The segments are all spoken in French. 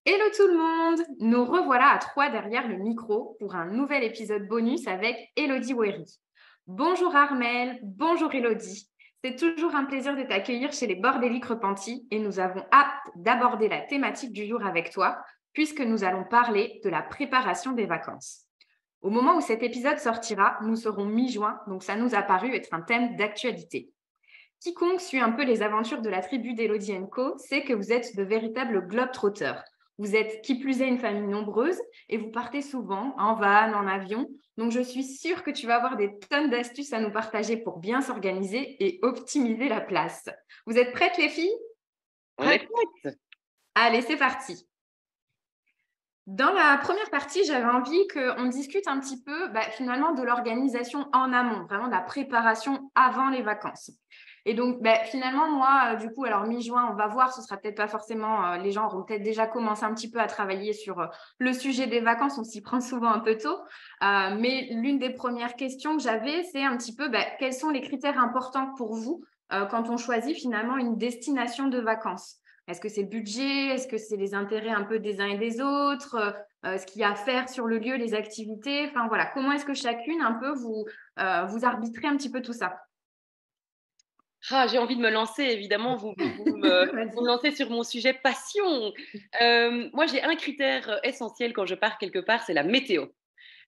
Hello tout le monde! Nous revoilà à trois derrière le micro pour un nouvel épisode bonus avec Elodie Wery. Bonjour Armel, bonjour Elodie. C'est toujours un plaisir de t'accueillir chez les Bordéliques Repentis et nous avons hâte d'aborder la thématique du jour avec toi puisque nous allons parler de la préparation des vacances. Au moment où cet épisode sortira, nous serons mi-juin, donc ça nous a paru être un thème d'actualité. Quiconque suit un peu les aventures de la tribu d'Elodie Co sait que vous êtes de véritables globetrotters. Vous êtes qui plus est une famille nombreuse et vous partez souvent en van, en avion. Donc je suis sûre que tu vas avoir des tonnes d'astuces à nous partager pour bien s'organiser et optimiser la place. Vous êtes prêtes les filles? On est prête. Allez, c'est parti. Dans la première partie, j'avais envie qu'on discute un petit peu finalement de l'organisation en amont, vraiment de la préparation avant les vacances. Et donc, finalement, moi, du coup, alors mi-juin, on va voir, ce sera peut-être pas forcément, les gens auront peut-être déjà commencé un petit peu à travailler sur le sujet des vacances, on s'y prend souvent un peu tôt. Mais l'une des premières questions que j'avais, c'est un petit peu quels sont les critères importants pour vous quand on choisit finalement une destination de vacances? Est-ce que c'est le budget? Est-ce que c'est les intérêts un peu des uns et des autres? Ce qu'il y a à faire sur le lieu, les activités? Enfin voilà, comment est-ce que chacune un peu vous arbitrez un petit peu tout ça? Ah, j'ai envie de me lancer, évidemment, vous me Vas-y. lancez sur mon sujet passion. Moi, j'ai un critère essentiel quand je pars quelque part, c'est la météo.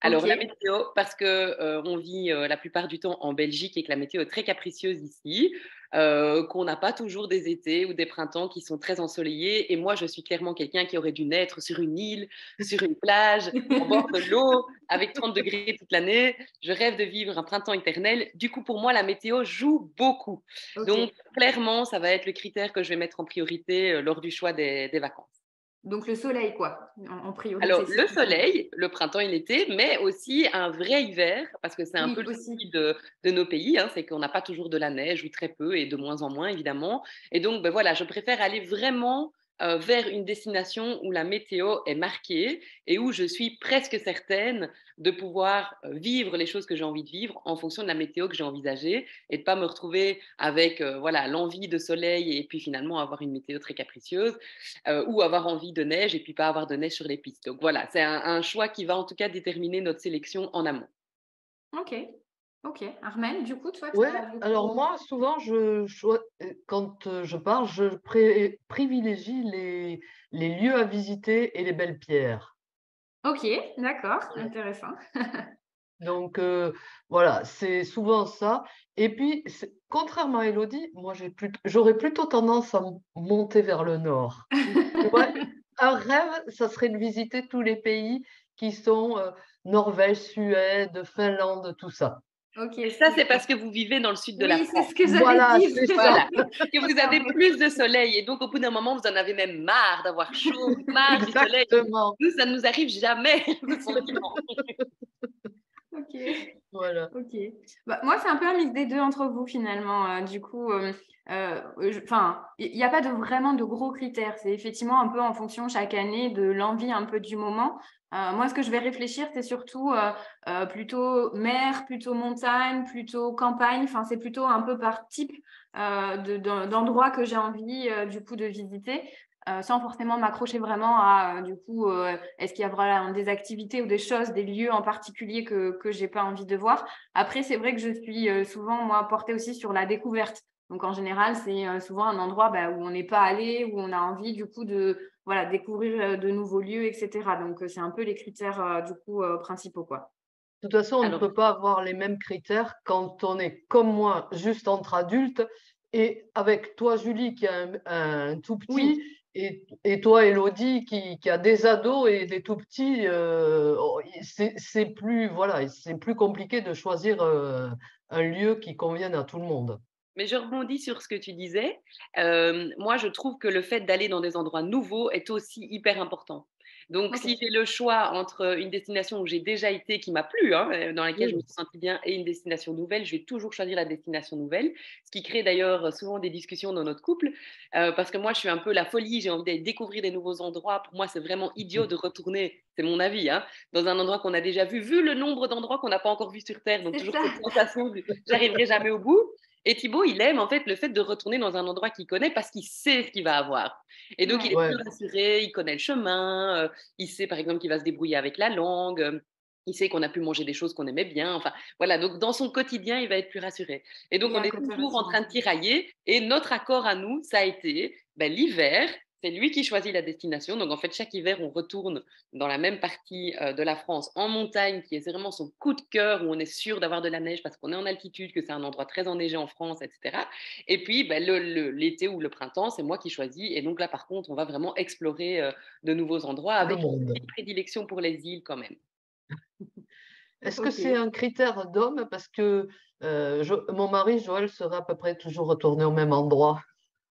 Alors la OK. météo, parce que, on vit, la plupart du temps en Belgique et que la météo est très capricieuse ici, qu'on n'a pas toujours des étés ou des printemps qui sont très ensoleillés et moi je suis clairement quelqu'un qui aurait dû naître sur une île, sur une plage, au bord de l'eau, avec 30 degrés toute l'année. Je rêve de vivre un printemps éternel. Du coup, pour moi, la météo joue beaucoup. Donc OK. clairement, ça va être le critère que je vais mettre en priorité, lors du choix des vacances. Donc le soleil quoi, en Alors, priorité, si je le comprends bien? soleil, le printemps et l'été, mais aussi un vrai hiver, parce que c'est un peu Oui, le aussi. souci de nos pays, hein, c'est qu'on n'a pas toujours de la neige ou très peu et de moins en moins, évidemment. Et donc, ben voilà, je préfère aller vraiment vers une destination où la météo est marquée et où je suis presque certaine de pouvoir vivre les choses que j'ai envie de vivre en fonction de la météo que j'ai envisagée et de pas me retrouver avec voilà l'envie de soleil et puis finalement avoir une météo très capricieuse ou avoir envie de neige et puis pas avoir de neige sur les pistes. Donc voilà, c'est un choix qui va en tout cas déterminer notre sélection en amont. OK. OK. Armelle, du coup, toi, tu Ouais, as du alors coup moi, souvent, quand je pars, privilégie les lieux à visiter et les belles pierres. OK, d'accord, Ouais. intéressant. Donc, voilà, c'est souvent ça. Et puis, contrairement à Élodie, moi, j'aurais plutôt tendance à monter vers le nord. Tu vois, un rêve, ça serait de visiter tous les pays qui sont Norvège, Suède, Finlande, tout ça. OK, Ça, je c'est vois. parce que vous vivez dans le sud de la Oui, c'est France. ce que j'allais Voilà, dire. c'est ça. Voilà. Que vous C'est un avez peu plus de soleil et donc au bout d'un moment, vous en avez même marre d'avoir chaud, marre du soleil. Exactement. Nous, ça ne nous arrive jamais, ce sentiment. OK. Voilà. OK. Moi, c'est un peu un mix des 2 entre vous finalement, du coup, je enfin, il y a pas de vraiment de gros critères. C'est effectivement un peu en fonction chaque année de l'envie un peu du moment. Moi, ce que je vais réfléchir, c'est surtout, plutôt mer, plutôt montagne, plutôt campagne. Enfin, c'est plutôt un peu par type, d'endroit que j'ai envie, du coup de visiter, sans forcément m'accrocher vraiment à, du coup, est-ce qu'il y a vraiment des activités ou des choses, des lieux en particulier que j'ai pas envie de voir? Après, c'est vrai que je suis, souvent, moi, portée aussi sur la découverte. Donc en général, c'est, souvent un endroit, où on n'est pas allé, où on a envie du coup de, voilà, découvrir, de nouveaux lieux et cetera. Donc c'est un peu les critères, du coup, principaux, quoi. De toute façon, on ne Alors, peut pas avoir les mêmes critères quand on est comme moi, juste entre adultes, et avec toi, Julie, qui a un tout Oui. petit, et toi, Elodie, qui a des ados et des tout petits, c'est plus, voilà, c'est plus compliqué de choisir un lieu qui convienne à tout le monde. mais je rebondis sur ce que tu disais. Moi, je trouve que le fait d'aller dans des endroits nouveaux est aussi hyper important. Donc, OK. si j'ai le choix entre une destination où j'ai déjà été, qui m'a plu, hein, dans laquelle je me Oui. suis sentie bien, et une destination nouvelle, je vais toujours choisir la destination nouvelle, ce qui crée d'ailleurs souvent des discussions dans notre couple, parce que moi, je suis un peu la folie, j'ai envie de découvrir des nouveaux endroits. Pour moi, c'est vraiment idiot de retourner, c'est mon avis, hein, dans un endroit qu'on a déjà vu le nombre d'endroits qu'on n'a pas encore vu sur Terre. Donc, C'est toujours ça. cette sensation de j'arriverai jamais au bout. Et Thibaut, il aime en fait le fait de retourner dans un endroit qu'il connaît parce qu'il sait ce qu'il va avoir. Et donc, il Ouais. est Ouais. plus rassuré, il connaît le chemin, il sait par exemple qu'il va se débrouiller avec la langue, il sait qu'on a pu manger des choses qu'on aimait bien. Enfin, voilà, donc dans son quotidien, il va être plus rassuré. Et Il donc, y a on un est côté toujours en rassurant. train de tirailler. Et notre accord à nous, ça a été l'hiver. C'est lui qui choisit la destination. Donc, en fait, chaque hiver, on retourne dans la même partie de la France, en montagne, qui est vraiment son coup de cœur, où on est sûr d'avoir de la neige parce qu'on est en altitude, que c'est un endroit très enneigé en France, etc. Et puis, l'été ou le printemps, c'est moi qui choisis. Et donc là, par contre, on va vraiment explorer de nouveaux endroits Le avec une monde. petite prédilection pour les îles quand même. Est-ce que Ok. c'est un critère d'homme? Parce que mon mari, Joël, serait à peu près toujours retourné au même endroit.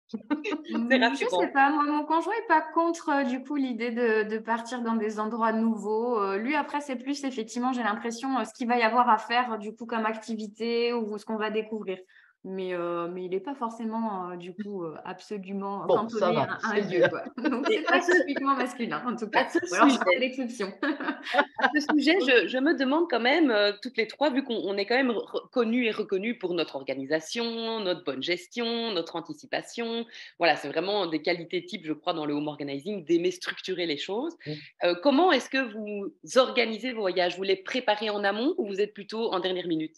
C'est Je sais rassurant. pas, moi, mon conjoint est pas contre du coup l'idée de partir dans des endroits nouveaux. Lui, après, c'est plus effectivement, j'ai l'impression, ce qu'il va y avoir à faire du coup comme activité ou ce qu'on va découvrir. Mais il n'est pas forcément du coup absolument Bon, ça cantonné va, à un c'est lieu, bien. quoi. Donc, Et c'est pas typiquement masculin en tout cas. à ce Ou alors, je fais sujet, l'exception. À ce sujet, je me demande quand même, toutes les trois, vu qu'on est quand même connus et reconnus pour notre organisation, notre bonne gestion, notre anticipation. Voilà, c'est vraiment des qualités types, je crois, dans le home organizing, d'aimer structurer les choses. Comment est-ce que vous organisez vos voyages? Vous les préparez en amont ou vous êtes plutôt en dernière minute?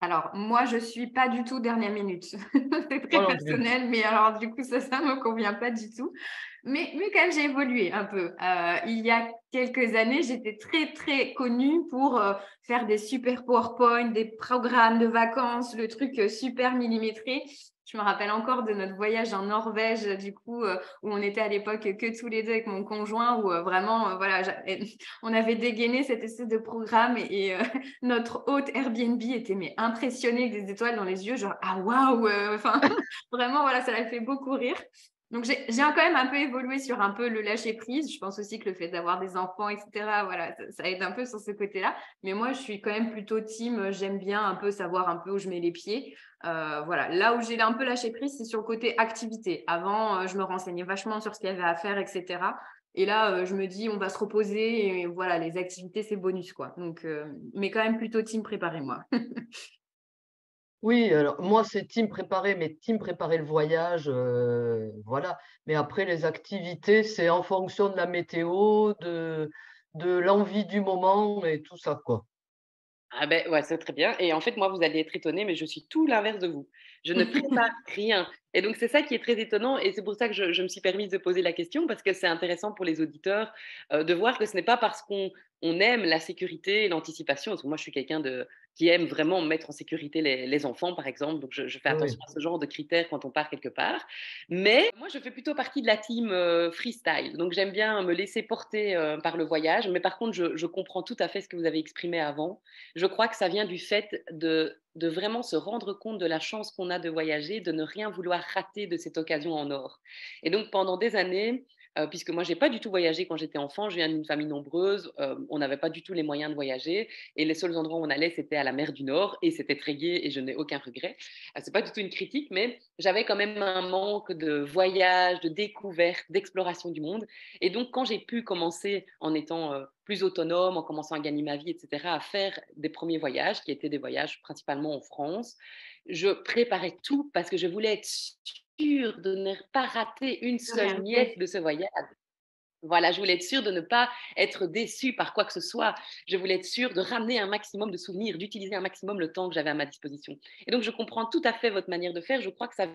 Alors, moi, je suis pas du tout dernière minute. C'est Moi très non plus. personnel, mais alors, du coup, ça me convient pas du tout. Mais quand même, j'ai évolué un peu. Il y a quelques années, j'étais très, très connue pour faire des super PowerPoint, des programmes de vacances, le truc super millimétré. Je me rappelle encore de notre voyage en Norvège, du coup, où on était à l'époque que tous les deux avec mon conjoint, où vraiment, voilà, on avait dégainé cette espèce de programme et notre hôte Airbnb était mais impressionné avec des étoiles dans les yeux, genre ah waouh, enfin vraiment voilà, ça l'a fait beaucoup rire. Donc j'ai quand même un peu évolué sur un peu le lâcher prise. Je pense aussi que le fait d'avoir des enfants, etc. Voilà, ça aide un peu sur ce côté-là. Mais moi, je suis quand même plutôt team. J'aime bien un peu savoir un peu où je mets les pieds. Voilà, là où j'ai un peu lâché prise, c'est sur le côté activité. Avant, je me renseignais vachement sur ce qu'il y avait à faire, etc. Et là, je me dis, on va se reposer et voilà, les activités, c'est bonus, quoi. Donc, mais quand même plutôt team préparé, moi. Oui, alors moi, c'est team préparé, mais team préparer le voyage, voilà. Mais après, les activités, c'est en fonction de la météo, de l'envie du moment et tout ça, quoi. Ah ben ouais, c'est très bien. Et en fait, moi, vous allez être étonné, mais je suis tout l'inverse de vous. Je ne prépare rien. Et donc, c'est ça qui est très étonnant. Et c'est pour ça que je me suis permise de poser la question, parce que c'est intéressant pour les auditeurs de voir que ce n'est pas parce qu'on aime la sécurité et l'anticipation. Parce que moi, je suis quelqu'un qui aime vraiment mettre en sécurité les enfants, par exemple. Donc, je fais attention Oui. à ce genre de critères quand on part quelque part. Mais moi, je fais plutôt partie de la team freestyle. Donc, j'aime bien me laisser porter par le voyage. Mais par contre, je comprends tout à fait ce que vous avez exprimé avant. Je crois que ça vient du fait de vraiment se rendre compte de la chance qu'on a de voyager, de ne rien vouloir rater de cette occasion en or. Et donc pendant des années, puisque moi j'ai pas du tout voyagé quand j'étais enfant, je viens d'une famille nombreuse, on n'avait pas du tout les moyens de voyager et les seuls endroits où on allait c'était à la mer du Nord et c'était très gai et je n'ai aucun regret. C'est pas du tout une critique, mais j'avais quand même un manque de voyage, de découverte, d'exploration du monde. Et donc quand j'ai pu commencer en étant plus autonome, en commençant à gagner ma vie, etc., à faire des premiers voyages, qui étaient des voyages principalement en France, je préparais tout parce que je voulais être sûre de ne pas rater une De seule rien miette fait. de ce voyage. Voilà, je voulais être sûre de ne pas être déçue par quoi que ce soit. Je voulais être sûre de ramener un maximum de souvenirs, d'utiliser un maximum le temps que j'avais à ma disposition. Et donc, je comprends tout à fait votre manière de faire. Je crois que ça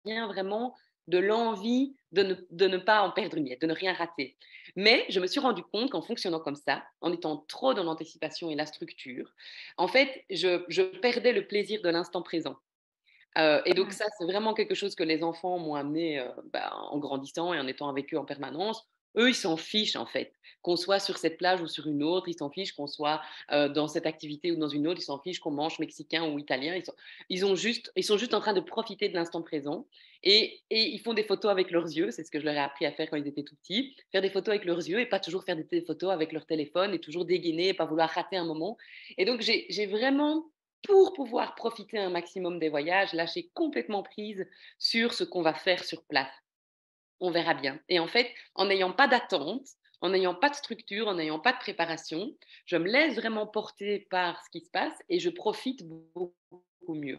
vient vraiment de l'envie de ne pas en perdre une miette, de ne rien rater. Mais je me suis rendu compte qu'en fonctionnant comme ça, en étant trop dans l'anticipation et la structure, en fait, je perdais le plaisir de l'instant présent. Et donc Ouais. ça, c'est vraiment quelque chose que les enfants m'ont amené en grandissant et en étant avec eux en permanence. Eux, ils s'en fichent en fait. Qu'on soit sur cette plage ou sur une autre, ils s'en fichent. Qu'on soit dans cette activité ou dans une autre, ils s'en fichent. Qu'on mange mexicain ou italien, ils sont juste en train de profiter de l'instant présent. Et ils font des photos avec leurs yeux. C'est ce que je leur ai appris à faire quand ils étaient tout petits. Faire des photos avec leurs yeux et pas toujours faire des photos avec leur téléphone et toujours dégainer et pas vouloir rater un moment. Et donc, j'ai vraiment pour pouvoir profiter un maximum des voyages, lâcher complètement prise sur ce qu'on va faire sur place. On verra bien. Et en fait, en n'ayant pas d'attente, en n'ayant pas de structure, en n'ayant pas de préparation, je me laisse vraiment porter par ce qui se passe et je profite beaucoup mieux.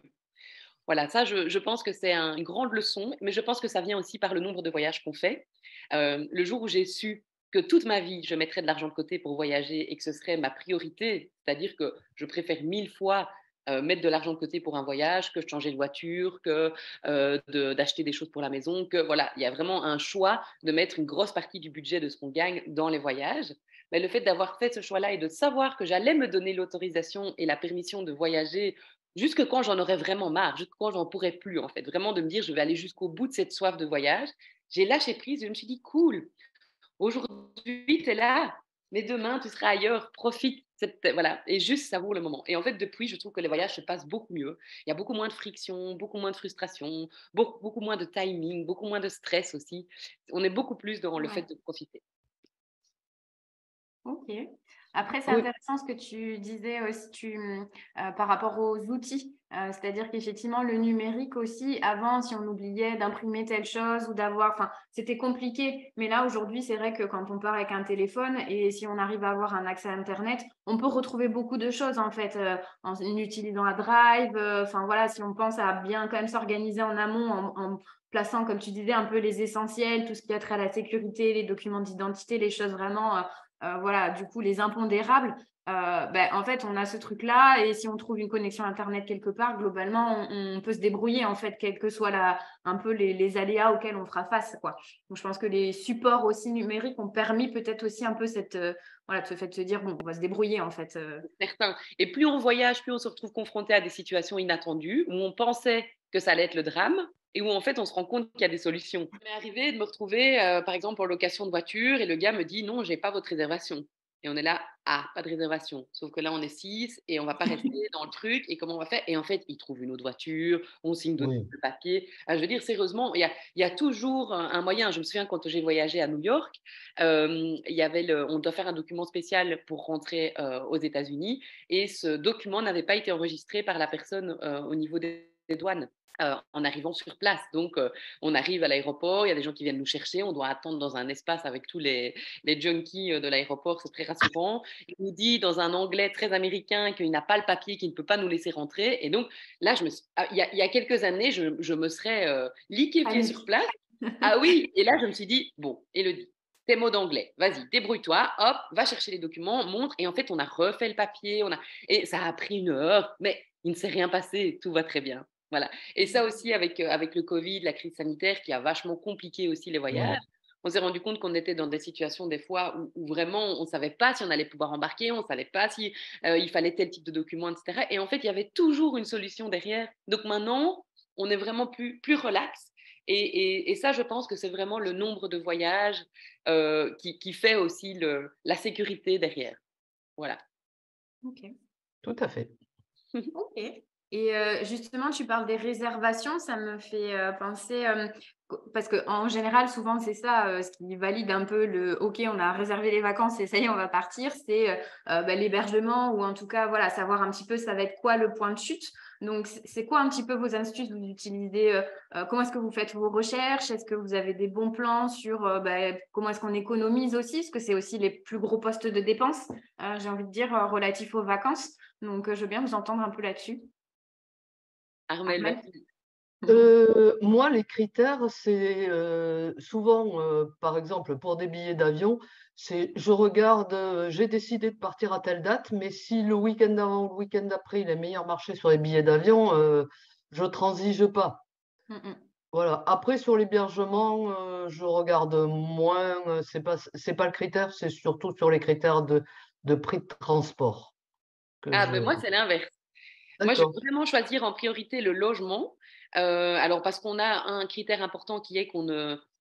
Voilà, ça, je pense que c'est une grande leçon, mais je pense que ça vient aussi par le nombre de voyages qu'on fait. Le jour où j'ai su que toute ma vie, je mettrais de l'argent de côté pour voyager et que ce serait ma priorité, c'est-à-dire que je préfère 1000 fois mettre de l'argent de côté pour un voyage que de changer de voiture, que d'acheter des choses pour la maison, que voilà, il y a vraiment un choix de mettre une grosse partie du budget de ce qu'on gagne dans les voyages. Mais le fait d'avoir fait ce choix-là et de savoir que j'allais me donner l'autorisation et la permission de voyager jusque quand j'en aurais vraiment marre, jusque quand j'en pourrais plus, en fait. Vraiment de me dire, je vais aller jusqu'au bout de cette soif de voyage. J'ai lâché prise et je me suis dit, cool, aujourd'hui, tu es là, mais demain, tu seras ailleurs, profite. Voilà, et juste savoure le moment. Et en fait, depuis, je trouve que les voyages se passent beaucoup mieux. Il y a beaucoup moins de friction, beaucoup moins de frustration, beaucoup moins de timing, beaucoup moins de stress aussi. On est beaucoup plus dans le fait Ouais. de profiter. Ok. Après, c'est Oui, intéressant ce que tu disais aussi par rapport aux outils. C'est-à-dire qu'effectivement, le numérique aussi, avant, si on oubliait d'imprimer telle chose ou d'avoir, enfin, c'était compliqué. Mais là, aujourd'hui, c'est vrai que quand on part avec un téléphone et si on arrive à avoir un accès à Internet, on peut retrouver beaucoup de choses en fait en utilisant la Drive. Enfin voilà, si on pense à bien quand même s'organiser en amont en plaçant, comme tu disais, un peu les essentiels, tout ce qui a trait à la sécurité, les documents d'identité, les choses vraiment voilà, du coup, les impondérables, en fait, on a ce truc-là et si on trouve une connexion Internet quelque part, globalement, on peut se débrouiller, en fait, quels que soient un peu les aléas auxquels on fera face, quoi. Donc, je pense que les supports aussi numériques ont permis peut-être aussi un peu voilà, de ce fait de se dire, bon, on va se débrouiller, en fait. Certain. Et plus on voyage, plus on se retrouve confronté à des situations inattendues où on pensait que ça allait être le drame et où en fait on se rend compte qu'il y a des solutions. Il m'est arrivé de me retrouver par exemple en location de voiture et le gars me dit non, j'ai pas votre réservation. Et on est là, ah, pas de réservation. Sauf que là, on est 6 et on va pas rester dans le truc. Et comment on va faire? Et en fait, il trouve une autre voiture, on signe d'autres oui. papiers. Je veux dire, sérieusement, il y a toujours un moyen. Je me souviens quand j'ai voyagé à New York, il y avait on doit faire un document spécial pour rentrer aux États-Unis et ce document n'avait pas été enregistré par la personne au niveau des douanes. En arrivant sur place. Donc, on arrive à l'aéroport, il y a des gens qui viennent nous chercher, on doit attendre dans un espace avec tous les junkies de l'aéroport, c'est très rassurant. Il nous dit dans un anglais très américain qu'il n'a pas le papier, qu'il ne peut pas nous laisser rentrer. Et donc, là, il y a quelques années, je me serais liquéfiée sur Panique. place. Ah oui, et là, je me suis dit, bon, Élodie, tes mots d'anglais, vas-y, débrouille-toi, hop, va chercher les documents, montre. Et en fait, on a refait le papier, et ça a pris 1 heure, mais il ne s'est rien passé, tout va très bien. Voilà. Et ça aussi, avec le Covid, la crise sanitaire qui a vachement compliqué aussi les voyages, Ouais. on s'est rendu compte qu'on était dans des situations des fois où vraiment on ne savait pas si on allait pouvoir embarquer, on ne savait pas si il fallait tel type de document, etc. Et en fait, il y avait toujours une solution derrière. Donc maintenant, on est vraiment plus relax. Et ça, je pense que c'est vraiment le nombre de voyages qui fait aussi la sécurité derrière. Voilà. Ok. Tout à fait. Ok. Et justement, tu parles des réservations, ça me fait penser, parce qu'en général, souvent, c'est ça ce qui valide un peu OK, on a réservé les vacances et ça y est, on va partir, c'est l'hébergement ou en tout cas, voilà, savoir un petit peu ça va être quoi le point de chute. Donc, c'est quoi un petit peu vos astuces? Vous utilisez, comment est-ce que vous faites vos recherches? Est-ce que vous avez des bons plans sur comment est-ce qu'on économise aussi? Parce que c'est aussi les plus gros postes de dépenses, j'ai envie de dire, relatifs aux vacances. Donc, je veux bien vous entendre un peu là-dessus. Armel, Ahmed? vas-y. Moi, les critères, c'est souvent, par exemple, pour des billets d'avion, c'est je regarde, j'ai décidé de partir à telle date, mais si le week-end avant ou le week-end d'après, il est meilleur marché sur les billets d'avion, je transige pas. Mm, mm. Voilà. Après, sur l'hébergement, je regarde moins, c'est pas le critère, c'est surtout sur les critères de prix de transport que Ah, je. ben moi, c'est l'inverse. Moi, je vais D'accord. vraiment choisir en priorité le logement. Alors, parce qu'on a un critère important qui est on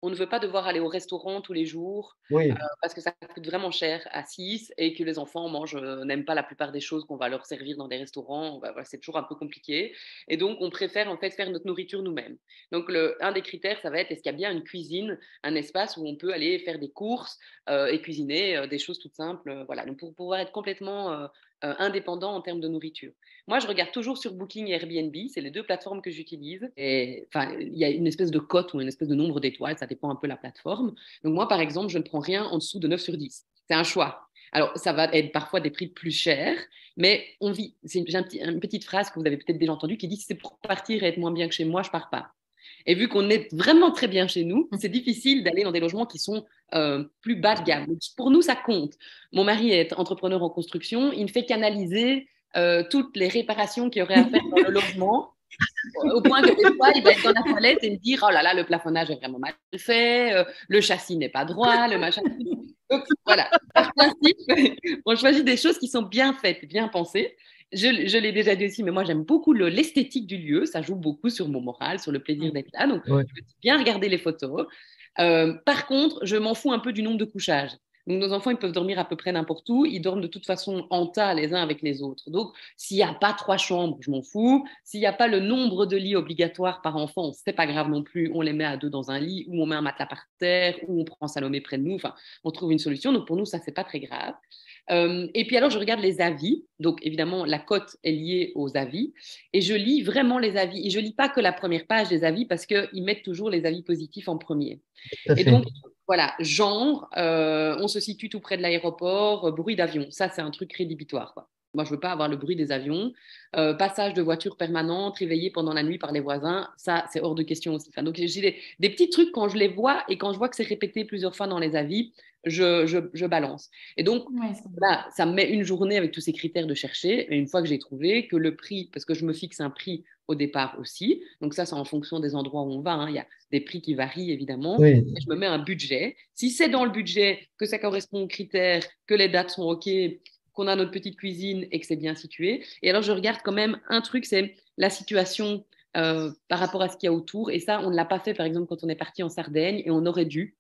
ne veut pas devoir aller au restaurant tous les jours Oui. parce que ça coûte vraiment cher à 6 et que les enfants mangent, n'aiment pas la plupart des choses qu'on va leur servir dans des restaurants. Bah, voilà, c'est toujours un peu compliqué. Et donc, on préfère en fait faire notre nourriture nous-mêmes. Donc, un des critères, ça va être est-ce qu'il y a bien une cuisine, un espace où on peut aller faire des courses et cuisiner des choses toutes simples. Voilà, donc pour pouvoir être complètement indépendant en termes de nourriture. Moi, je regarde toujours sur Booking et Airbnb, c'est les deux plateformes que j'utilise. Et enfin, il y a une espèce de cote ou une espèce de nombre d'étoiles, ça dépend un peu de la plateforme. Donc moi, par exemple, je ne prends rien en dessous de 9 sur 10. C'est un choix. Alors, ça va être parfois des prix plus chers, mais on vit. J'ai une petite phrase que vous avez peut-être déjà entendue qui dit si c'est pour partir et être moins bien que chez moi, je pars pas. Et vu qu'on est vraiment très bien chez nous, c'est difficile d'aller dans des logements qui sont plus bas de gamme. Donc, pour nous, ça compte. Mon mari est entrepreneur en construction, il ne fait qu'analyser toutes les réparations qu'il y aurait à faire dans le logement, au point que des fois, il va être dans la toilette et me dire oh là là, le plafonnage est vraiment mal fait, le châssis n'est pas droit, le machin. Donc voilà, par principe, on choisit des choses qui sont bien faites, bien pensées. Je l'ai déjà dit aussi, mais moi j'aime beaucoup l'esthétique du lieu, ça joue beaucoup sur mon moral, sur le plaisir d'être là. Donc Ouais. je veux bien regarder les photos. Par contre, je m'en fous un peu du nombre de couchages. Donc, nos enfants, ils peuvent dormir à peu près n'importe où. Ils dorment de toute façon en tas les uns avec les autres. Donc, s'il n'y a pas 3 chambres, je m'en fous. S'il n'y a pas le nombre de lits obligatoires par enfant, c'est pas grave non plus. On les met à 2 dans un lit, ou on met un matelas par terre, ou on prend Salomé près de nous. Enfin, on trouve une solution. Donc, pour nous, ça, c'est pas très grave. Et puis alors, je regarde les avis. Donc, évidemment, la cote est liée aux avis. Et je lis vraiment les avis. Et je lis pas que la première page des avis parce qu'ils mettent toujours les avis positifs en premier. Tout à Et fait. donc, voilà, genre, on se situe tout près de l'aéroport, bruit d'avion. Ça, c'est un truc rédhibitoire, quoi. Moi, je veux pas avoir le bruit des avions. Passage de voitures permanentes, réveillées pendant la nuit par les voisins. Ça, c'est hors de question aussi. Enfin, donc, j'ai des petits trucs quand je les vois et quand je vois que c'est répété plusieurs fois dans les avis, je balance. Et donc, Ouais, là, ça me met une journée avec tous ces critères de chercher. Et une fois que j'ai trouvé que le prix, parce que je me fixe un prix au départ aussi, donc ça, c'est en fonction des endroits où on va, hein. Il y a des prix qui varient évidemment. Oui, Et je me mets un budget. Si c'est dans le budget, que ça correspond aux critères, que les dates sont OK, qu'on a notre petite cuisine et que c'est bien situé. Et alors, je regarde quand même un truc, c'est la situation par rapport à ce qu'il y a autour. Et ça, on ne l'a pas fait, par exemple, quand on est parti en Sardaigne, et on aurait dû.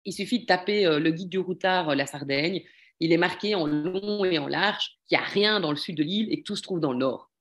Il suffit de taper le guide du routard, la Sardaigne. Il est marqué en long et en large qu'il n'y a rien dans le sud de l'île et que tout se trouve dans le nord.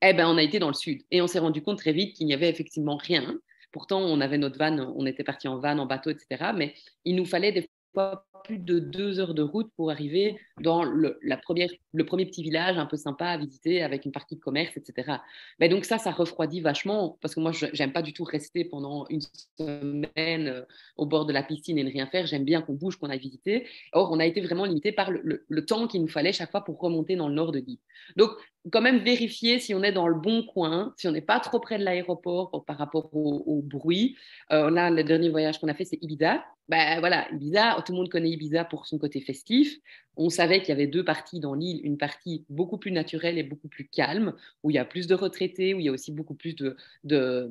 Eh ben, on a été dans le sud et on s'est rendu compte très vite qu'il n'y avait effectivement rien. Pourtant, on avait notre van, on était parti en van, en bateau, etc. Mais il nous fallait des fois plus de 2 heures de route pour arriver dans le premier petit village un peu sympa à visiter avec une partie de commerce, etc. Mais donc ça refroidit vachement parce que moi, je n'aime pas du tout rester pendant une semaine au bord de la piscine et ne rien faire. J'aime bien qu'on bouge, qu'on aille visiter. Or, on a été vraiment limité par le temps qu'il nous fallait chaque fois pour remonter dans le nord de l'île. Donc, quand même vérifier si on est dans le bon coin, si on n'est pas trop près de l'aéroport par rapport au bruit. Là, le dernier voyage qu'on a fait, c'est Ibiza. Ben voilà, Ibiza, tout le monde connaît Ibiza pour son côté festif. On savait qu'il y avait 2 parties dans l'île, une partie beaucoup plus naturelle et beaucoup plus calme, où il y a plus de retraités, où il y a aussi beaucoup plus de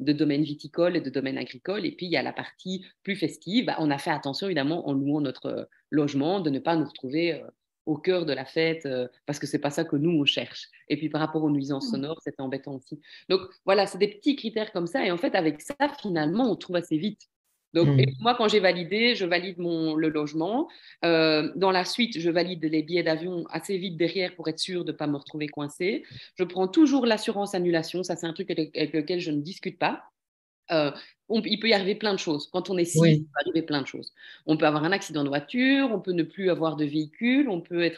domaines viticoles et de domaines agricoles. Et puis, il y a la partie plus festive. Ben, on a fait attention, évidemment, en louant notre logement, de ne pas nous retrouver au cœur de la fête, parce que c'est pas ça que nous, on cherche. Et puis par rapport aux nuisances sonores, c'était embêtant aussi. Donc voilà, c'est des petits critères comme ça. Et en fait, avec ça, finalement, on trouve assez vite. Donc, et mm, moi, quand j'ai validé, je valide le logement. Dans la suite, je valide les billets d'avion assez vite derrière pour être sûr de ne pas me retrouver coincée. Je prends toujours l'assurance annulation. Ça, c'est un truc avec lequel je ne discute pas. Euh, il peut y arriver plein de choses. Quand on est 6, il oui, peut arriver plein de choses. On peut avoir un accident de voiture, on peut ne plus avoir de véhicule, on peut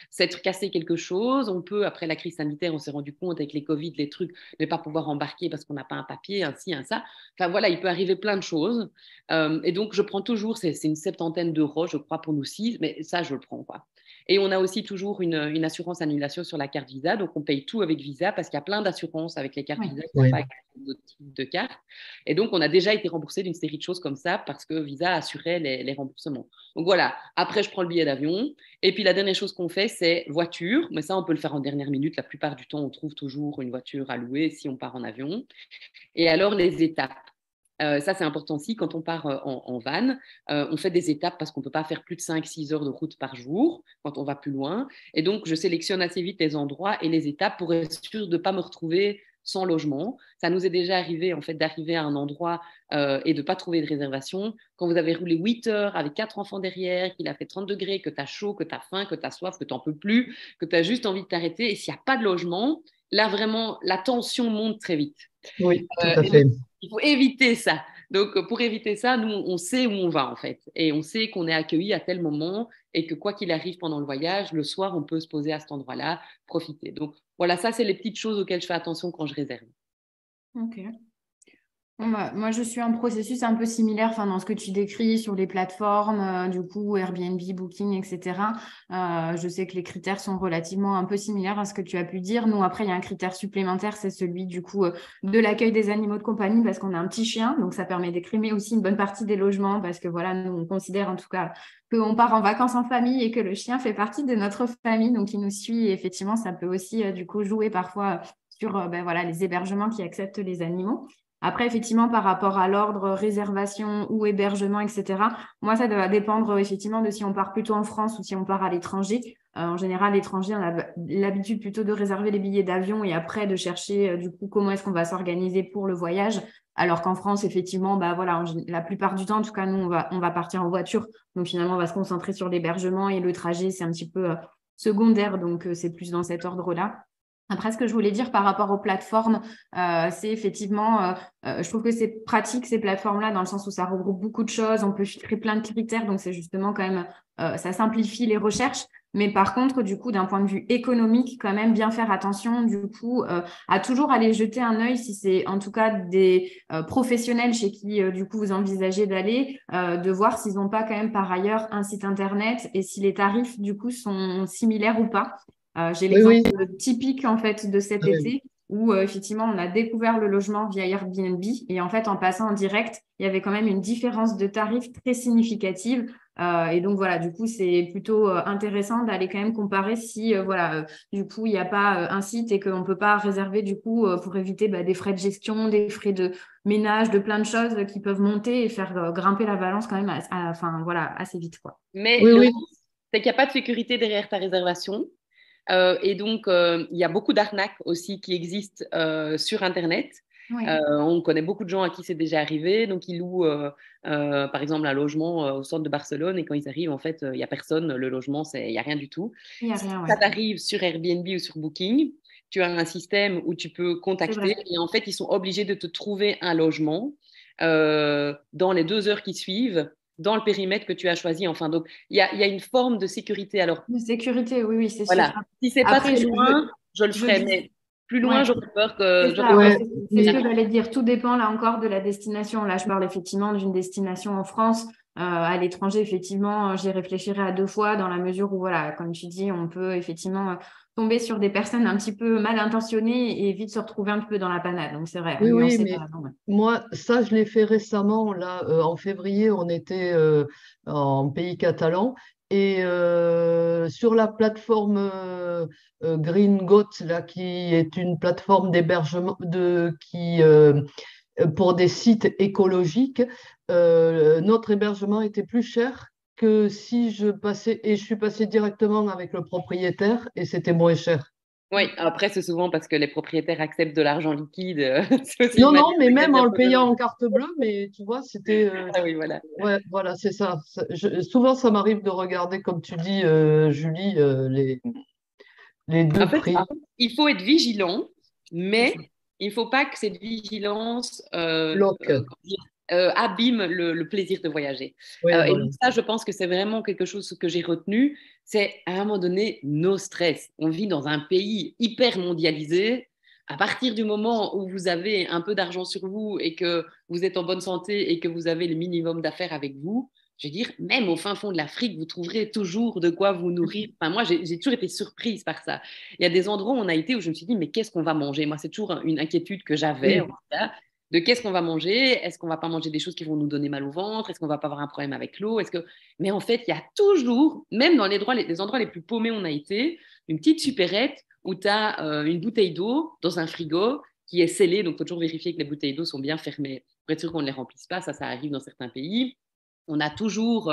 s'être cassé quelque chose, on peut, après la crise sanitaire, on s'est rendu compte avec les Covid, les trucs, ne pas pouvoir embarquer parce qu'on n'a pas un papier, un ci, un ça. Enfin voilà, il peut arriver plein de choses. Et donc, je prends toujours, c'est une 70 € je crois, pour nous 6, mais ça, je le prends, quoi. Et on a aussi toujours une assurance annulation sur la carte Visa. Donc, on paye tout avec Visa parce qu'il y a plein d'assurances avec les cartes oui. Visa qu'il n'y a oui. pas avec d'autres types de cartes. Et donc, on a déjà été remboursé d'une série de choses comme ça parce que Visa assurait les remboursements. Donc voilà, après, je prends le billet d'avion. Et puis, la dernière chose qu'on fait, c'est voiture. Mais ça, on peut le faire en dernière minute. La plupart du temps, on trouve toujours une voiture à louer si on part en avion. Et alors, les étapes. Ça, c'est important aussi. Quand on part en van, on fait des étapes parce qu'on ne peut pas faire plus de 5-6 heures de route par jour quand on va plus loin. Et donc, je sélectionne assez vite les endroits et les étapes pour être sûr de ne pas me retrouver sans logement. Ça nous est déjà arrivé, en fait, d'arriver à un endroit et de ne pas trouver de réservation. Quand vous avez roulé 8 heures avec 4 enfants derrière, qu'il a fait 30 degrés, que tu as chaud, que tu as faim, que tu as soif, que tu n'en peux plus, que tu as juste envie de t'arrêter. Et s'il n'y a pas de logement, là, vraiment, la tension monte très vite. Oui, tout à Et donc, fait. il faut éviter ça. Donc, pour éviter ça, nous, on sait où on va, en fait. Et on sait qu'on est accueilli à tel moment et que quoi qu'il arrive pendant le voyage, le soir, on peut se poser à cet endroit-là, profiter. Donc, voilà, ça, c'est les petites choses auxquelles je fais attention quand je réserve. Ok. Bon, bah, moi, je suis un processus un peu similaire, enfin, dans ce que tu décris sur les plateformes, du coup, Airbnb, Booking, etc. Je sais que les critères sont relativement un peu similaires à ce que tu as pu dire. Nous, après, il y a un critère supplémentaire, c'est celui du coup de l'accueil des animaux de compagnie parce qu'on a un petit chien, donc ça permet d'écrimer aussi une bonne partie des logements parce que voilà, nous, on considère en tout cas qu'on part en vacances en famille et que le chien fait partie de notre famille, donc il nous suit. Et effectivement, ça peut aussi du coup jouer parfois sur ben, voilà, les hébergements qui acceptent les animaux. Après, effectivement, par rapport à l'ordre réservation ou hébergement, etc., moi, ça va dépendre effectivement de si on part plutôt en France ou si on part à l'étranger. En général, l'étranger, on a l'habitude plutôt de réserver les billets d'avion et après de chercher du coup comment est-ce qu'on va s'organiser pour le voyage. Alors qu'en France, effectivement, bah voilà, la plupart du temps, en tout cas, nous, on va partir en voiture. Donc finalement, on va se concentrer sur l'hébergement et le trajet, c'est un petit peu secondaire. Donc c'est plus dans cet ordre-là. Après, ce que je voulais dire par rapport aux plateformes, c'est effectivement, je trouve que c'est pratique ces plateformes-là dans le sens où ça regroupe beaucoup de choses, on peut filtrer plein de critères, donc c'est justement quand même, ça simplifie les recherches. Mais par contre, du coup, d'un point de vue économique, quand même bien faire attention, du coup, à toujours aller jeter un œil si c'est en tout cas des professionnels chez qui, du coup, vous envisagez d'aller, de voir s'ils n'ont pas quand même par ailleurs un site internet et si les tarifs, du coup, sont similaires ou pas. J'ai Oui, oui. l'exemple typique en fait de cet Ah oui. été où effectivement on a découvert le logement via Airbnb et en fait en passant en direct, il y avait quand même une différence de tarif très significative. Et donc voilà, du coup c'est plutôt intéressant d'aller quand même comparer si voilà du coup il n'y a pas un site et qu'on ne peut pas réserver du coup pour éviter des frais de gestion, des frais de ménage, de plein de choses qui peuvent monter et faire grimper la balance quand même enfin voilà assez vite quoi. Mais Oui, le oui. risque, c'est qu'il n'y a pas de sécurité derrière ta réservation. Et donc, il y a beaucoup d'arnaques aussi qui existent sur Internet. Oui. On connaît beaucoup de gens à qui c'est déjà arrivé. Donc, ils louent, par exemple, un logement au centre de Barcelone et quand ils arrivent, en fait, il n'y a personne. Le logement, il n'y a rien du tout. Il n'y a Si rien, ouais. ça t'arrive sur Airbnb ou sur Booking, tu as un système où tu peux C'est contacter vrai. et en fait, ils sont obligés de te trouver un logement dans les 2 heures qui suivent dans le périmètre que tu as choisi. Enfin, donc, il y a une forme de sécurité. Alors, De sécurité, oui, oui, c'est sûr. voilà. Si c'est pas Après, très loin, je le je ferai, dis, mais plus loin, ouais, j'aurais peur c'est que ça. Ouais, Ouais, c'est ce mais que j'allais dire. Tout dépend là encore de la destination. Là, je parle effectivement d'une destination en France. À l'étranger, effectivement, j'y réfléchirai à deux fois dans la mesure où, voilà, comme tu dis, on peut effectivement tomber sur des personnes un petit peu mal intentionnées et vite se retrouver un peu dans la panade. Donc, c'est vrai, oui, oui, nuancer, t'as mais raison, ouais. moi, ça, je l'ai fait récemment. Là, en février, on était en pays catalan et sur la plateforme Green Goat, là, qui est une plateforme d'hébergement pour des sites écologiques, notre hébergement était plus cher que si je passais, et je suis passée directement avec le propriétaire et c'était moins cher. oui, après, c'est souvent parce que les propriétaires acceptent de l'argent liquide. C'est aussi une Non, non, manière mais de même gagner en un le peu payant d'argent. en carte bleue, mais tu vois, c'était. Ah oui, voilà. Ouais, voilà, c'est ça. Souvent, ça m'arrive de regarder, comme tu dis, Julie, les En deux fait, prix. il faut être vigilant, C'est ça. mais il ne faut pas que cette vigilance Bloc. comment dire, abîme le plaisir de voyager. Oui, Et voilà. donc ça, je pense que c'est vraiment quelque chose que j'ai retenu, c'est à un moment donné, no stress. On vit dans un pays hyper mondialisé. À partir du moment où vous avez un peu d'argent sur vous et que vous êtes en bonne santé et que vous avez le minimum d'affaires avec vous, je veux dire, même au fin fond de l'Afrique, vous trouverez toujours de quoi vous nourrir. Enfin, moi, j'ai toujours été surprise par ça. Il y a des endroits où on a été où je me suis dit, mais qu'est-ce qu'on va manger? Moi, c'est toujours une inquiétude que j'avais, en Oui, tout cas, de qu'est-ce qu'on va manger? Est-ce qu'on va pas manger des choses qui vont nous donner mal au ventre? Est-ce qu'on va pas avoir un problème avec l'eau? Mais en fait, il y a toujours, même dans les endroits les plus paumés où on a été, une petite supérette où tu as une bouteille d'eau dans un frigo qui est scellée. Donc, il faut toujours vérifier que les bouteilles d'eau sont bien fermées pour être sûr qu'on ne les remplisse pas. Ça arrive dans certains pays. On a toujours,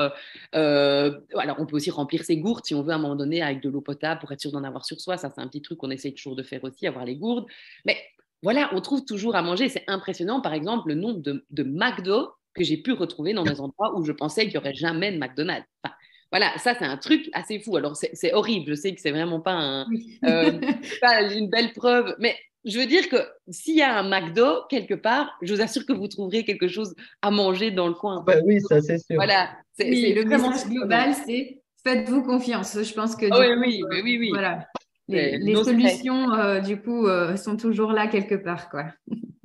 alors on peut aussi remplir ses gourdes si on veut à un moment donné avec de l'eau potable pour être sûr d'en avoir sur soi. Ça, c'est un petit truc qu'on essaye toujours de faire aussi, avoir les gourdes. Mais voilà, on trouve toujours à manger. C'est impressionnant, par exemple, le nombre de McDo que j'ai pu retrouver dans des endroits où je pensais qu'il n'y aurait jamais de McDonald's. Enfin, voilà, ça, c'est un truc assez fou. Alors, c'est horrible. Je sais que c'est vraiment Oui. pas une belle preuve, mais je veux dire que s'il y a un McDo quelque part, je vous assure que vous trouverez quelque chose à manger dans le coin. bah oui, ça c'est sûr. Voilà, Oui, c'est le vraiment message surprenant. global, c'est faites-vous confiance. Je pense que Ah du oui, coup, oui, mais oui. voilà, C'est les no stress. solutions du coup sont toujours là quelque part, quoi.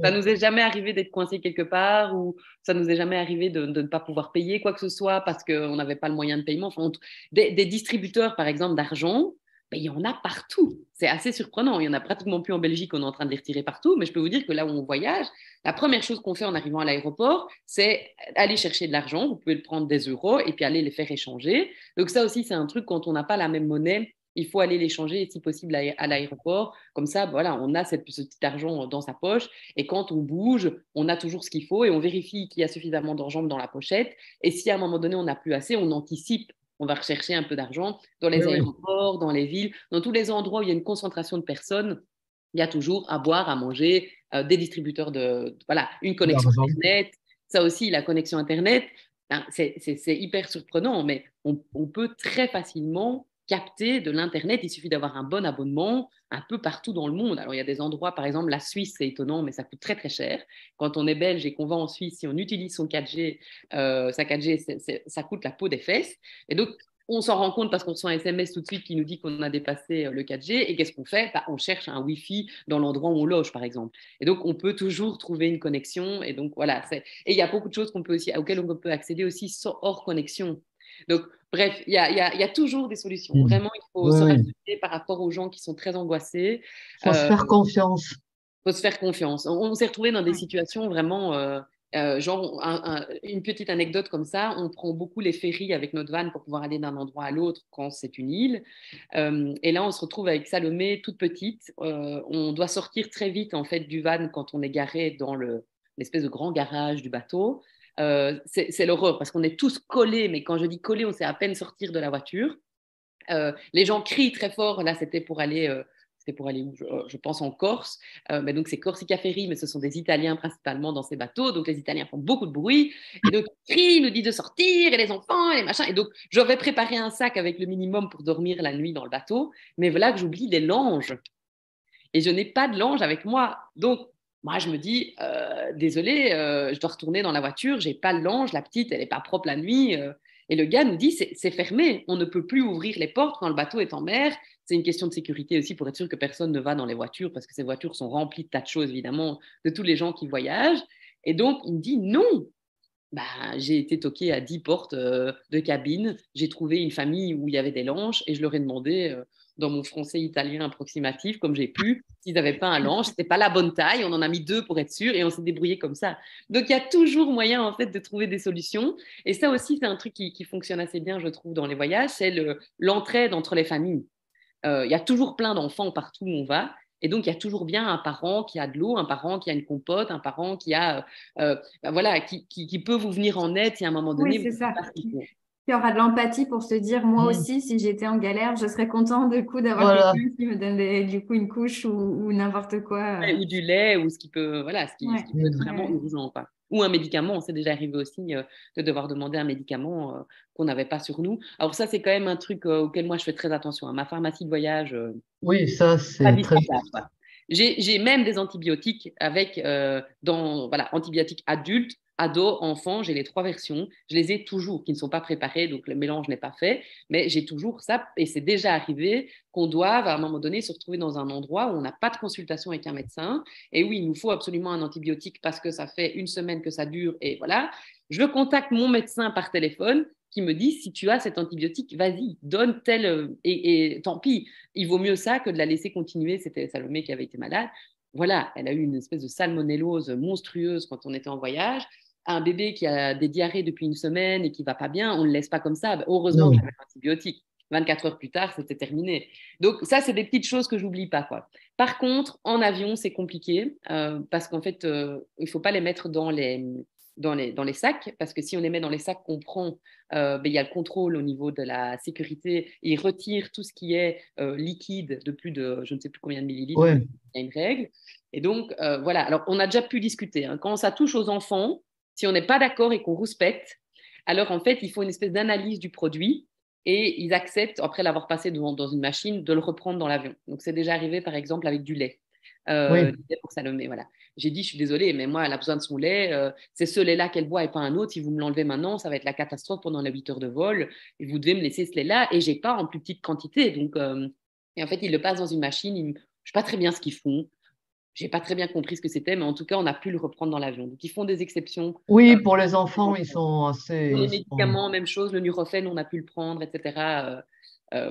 Ça nous est jamais arrivé d'être coincé quelque part ou ça nous est jamais arrivé de ne pas pouvoir payer quoi que ce soit parce qu'on n'avait pas le moyen de paiement. Enfin, des distributeurs, par exemple, d'argent, ben, il y en a partout. C'est assez surprenant. Il y en a pratiquement plus en Belgique. On est en train de les retirer partout. Mais je peux vous dire que là où on voyage, la première chose qu'on fait en arrivant à l'aéroport, c'est aller chercher de l'argent. Vous pouvez le prendre des euros et puis aller les faire échanger. Donc ça aussi, c'est un truc quand on n'a pas la même monnaie. Il faut aller l'échanger, si possible, à l'aéroport. Comme ça, voilà, on a ce petit argent dans sa poche. Et quand on bouge, on a toujours ce qu'il faut et on vérifie qu'il y a suffisamment d'argent dans la pochette. Et si à un moment donné, on n'a plus assez, on anticipe. On va rechercher un peu d'argent dans les Oui, aéroports, dans les villes, dans tous les endroits où il y a une concentration de personnes. Il y a toujours à boire, à manger, des distributeurs voilà, une connexion l'argent. Internet. Ça aussi, la connexion Internet, hein, c'est hyper surprenant, mais on peut très facilement capter de l'Internet. Il suffit d'avoir un bon abonnement un peu partout dans le monde. Alors, il y a des endroits, par exemple, la Suisse, c'est étonnant, mais ça coûte très, très cher. Quand on est belge et qu'on va en Suisse, si on utilise son 4G, sa 4G, ça coûte la peau des fesses. Et donc, on s'en rend compte parce qu'on reçoit un SMS tout de suite qui nous dit qu'on a dépassé le 4G. Et qu'est-ce qu'on fait? Bah, on cherche un Wi-Fi dans l'endroit où on loge, par exemple. Et donc, on peut toujours trouver une connexion. Et donc, voilà. Et il y a beaucoup de choses auxquelles on peut accéder aussi hors connexion. Donc, bref, il y a toujours des solutions. Mm. Vraiment, il faut Oui, se oui. rassurer par rapport aux gens qui sont très angoissés. Faut se faire confiance. Faut se faire confiance. On s'est retrouvé dans des Ouais. situations vraiment, genre une petite anecdote comme ça, on prend beaucoup les ferries avec notre van pour pouvoir aller d'un endroit à l'autre quand c'est une île. Et là, on se retrouve avec Salomé toute petite. On doit sortir très vite en fait du van quand on est garé dans l'espèce de grand garage du bateau. C'est l'horreur parce qu'on est tous collés, mais quand je dis collés, on sait à peine sortir de la voiture. Les gens crient très fort. Là, c'était pour aller où je pense en Corse. Mais donc, c'est Corsica Ferry, mais ce sont des Italiens principalement dans ces bateaux. Donc, les Italiens font beaucoup de bruit. Et donc, ils crient, ils nous disent de sortir, et les enfants, et les machins. Et donc, j'avais préparé un sac avec le minimum pour dormir la nuit dans le bateau. Mais voilà que j'oublie les langes. Et je n'ai pas de lange avec moi. Donc, moi, je me dis, désolé, je dois retourner dans la voiture, j'ai pas de lange, la petite, elle n'est pas propre la nuit. Et le gars nous dit, c'est fermé, on ne peut plus ouvrir les portes quand le bateau est en mer. C'est une question de sécurité aussi pour être sûr que personne ne va dans les voitures, parce que ces voitures sont remplies de tas de choses, évidemment, de tous les gens qui voyagent. Et donc, il me dit, non, bah, j'ai été toqué à 10 portes de cabine. J'ai trouvé une famille où il y avait des lanches et je leur ai demandé, dans mon français italien approximatif, comme j'ai pu, s'ils n'avaient pas un lanche. C'était pas la bonne taille. On en a mis deux pour être sûr et on s'est débrouillé comme ça. Donc, il y a toujours moyen, en fait, de trouver des solutions. Et ça aussi, c'est un truc qui fonctionne assez bien, je trouve, dans les voyages. C'est l'entraide entre les familles. Il y a toujours plein d'enfants partout où on va. Et donc, il y a toujours bien un parent qui a de l'eau, un parent qui a une compote, un parent qui a, voilà, qui peut vous venir en aide si à un moment Oui, donné, vous c'est savez ça. pas ce qu'il faut. Il y aura de l'empathie pour se dire, moi Mm. aussi, si j'étais en galère, je serais content du coup d'avoir Voilà. quelqu'un qui me donne du coup une couche ou n'importe quoi. Ou du lait, ou ce qui peut, voilà, ce Ouais, qui peut être Mm. vraiment ouais. urgent, quoi. Ou un médicament. C'est déjà arrivé aussi de devoir demander un médicament qu'on n'avait pas sur nous. Alors ça, c'est quand même un truc auquel moi, je fais très attention, hein. Ma pharmacie de voyage, Oui, ça, c'est très bien. indispensable, quoi. J'ai même des antibiotiques avec, voilà, antibiotiques adultes, ados, enfants, j'ai les trois versions. Je les ai toujours, qui ne sont pas préparées, donc le mélange n'est pas fait, mais j'ai toujours ça. Et c'est déjà arrivé qu'on doive, à un moment donné, se retrouver dans un endroit où on n'a pas de consultation avec un médecin. Et oui, il nous faut absolument un antibiotique parce que ça fait une semaine que ça dure. Et voilà, je contacte mon médecin par téléphone qui me dit, si tu as cet antibiotique, vas-y, donne tel, et tant pis, il vaut mieux ça que de la laisser continuer. C'était Salomé qui avait été malade. Voilà, elle a eu une espèce de salmonellose monstrueuse quand on était en voyage. Un bébé qui a des diarrhées depuis une semaine et qui va pas bien, on ne le laisse pas comme ça. Ben, heureusement que Non. j'avais l'antibiotique. 24 heures plus tard, c'était terminé. Donc ça, c'est des petites choses que j'oublie pas, quoi. Par contre, en avion, c'est compliqué parce qu'en fait, il faut pas les mettre dans les sacs, parce que si on les met dans les sacs qu'on prend, ben, il y a le contrôle au niveau de la sécurité. Il retire tout ce qui est liquide de plus de je ne sais plus combien de millilitres, Ouais. il y a une règle. Et donc, voilà. Alors, on a déjà pu discuter, hein. Quand ça touche aux enfants, si on n'est pas d'accord et qu'on rouspète, alors en fait, il faut une espèce d'analyse du produit et ils acceptent, après l'avoir passé dans une machine, de le reprendre dans l'avion. Donc, c'est déjà arrivé, par exemple, avec Oui. du lait pour Salomé, voilà. J'ai dit, je suis désolée, mais moi, elle a besoin de son lait. C'est ce lait-là qu'elle boit et pas un autre. Si vous me l'enlevez maintenant, ça va être la catastrophe pendant les 8 heures de vol. Et vous devez me laisser ce lait-là. Et j'ai pas en plus petite quantité. Donc, et en fait, ils le passent dans une machine. Je ne sais pas très bien ce qu'ils font. j'ai pas très bien compris ce que c'était, mais en tout cas, on a pu le reprendre dans l'avion. Donc, ils font des exceptions. Oui, pour les enfants, ils sont Pour assez. les médicaments, même chose, le Nurofen, on a pu le prendre, etc.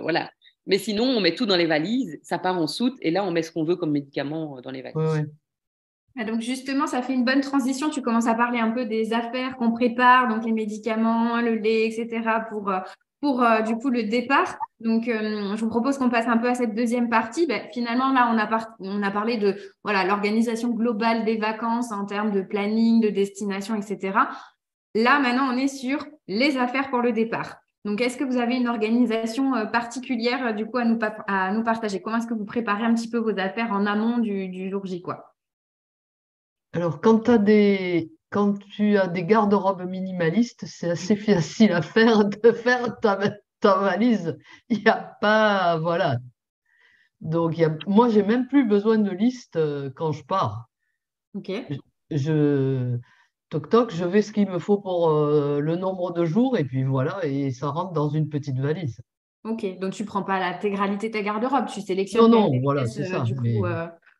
Voilà. Mais sinon, on met tout dans les valises, ça part en soute, et là, on met ce qu'on veut comme médicament dans les Oui, valises. oui. Ah, donc justement, ça fait une bonne transition. Tu commences à parler un peu des affaires qu'on prépare, donc les médicaments, le lait, etc. pour du coup le départ. Donc, je vous propose qu'on passe un peu à cette deuxième partie. Ben, finalement, là, on a parlé de voilà, l'organisation globale des vacances en termes de planning, de destination, etc. Là, maintenant, on est sur les affaires pour le départ. Donc, est-ce que vous avez une organisation particulière du coup à nous partager? Comment est-ce que vous préparez un petit peu vos affaires en amont du jour J, quoi? Alors, quand tu as des garde-robes minimalistes, c'est assez facile à faire de faire ta valise. Il n'y a pas, voilà. Donc, moi, j'ai même plus besoin de liste quand je pars. Ok. Je, toc toc, je vais ce qu'il me faut pour le nombre de jours et puis voilà, et ça rentre dans une petite valise. Ok, donc tu prends pas l'intégralité de ta garde-robe, tu Non, sélectionnes quand même non, des voilà, pièces c'est ça. du coup Mais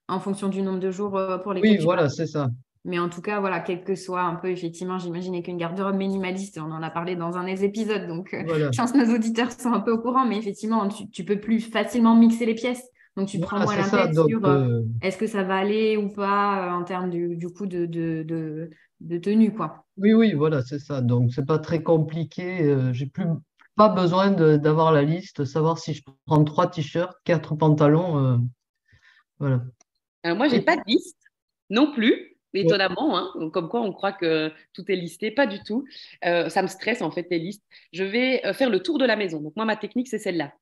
en fonction du nombre de jours pour lesquels oui, tu pars. voilà, c'est ça. Mais en tout cas, voilà, quel que soit un peu, effectivement, j'imagine qu'une garde-robe minimaliste, on en a parlé dans un des épisodes, donc Voilà, je pense que nos auditeurs sont un peu au courant, mais effectivement, tu peux plus facilement mixer les pièces. Donc tu prends voilà, moins c'est la ça. tête Donc, sur est-ce que ça va aller ou pas en termes du coup de tenue, quoi. oui, oui, voilà, c'est ça. Donc, c'est pas très compliqué. J'ai plus pas besoin d'avoir la liste, savoir si je prends 3 t-shirts, 4 pantalons. Voilà. Moi, j'ai Et, pas de liste non plus, ouais. étonnamment, hein. Donc, comme quoi on croit que tout est listé, pas du tout. Ça me stresse en fait les listes. Je vais faire le tour de la maison. Donc moi, ma technique, c'est celle-là.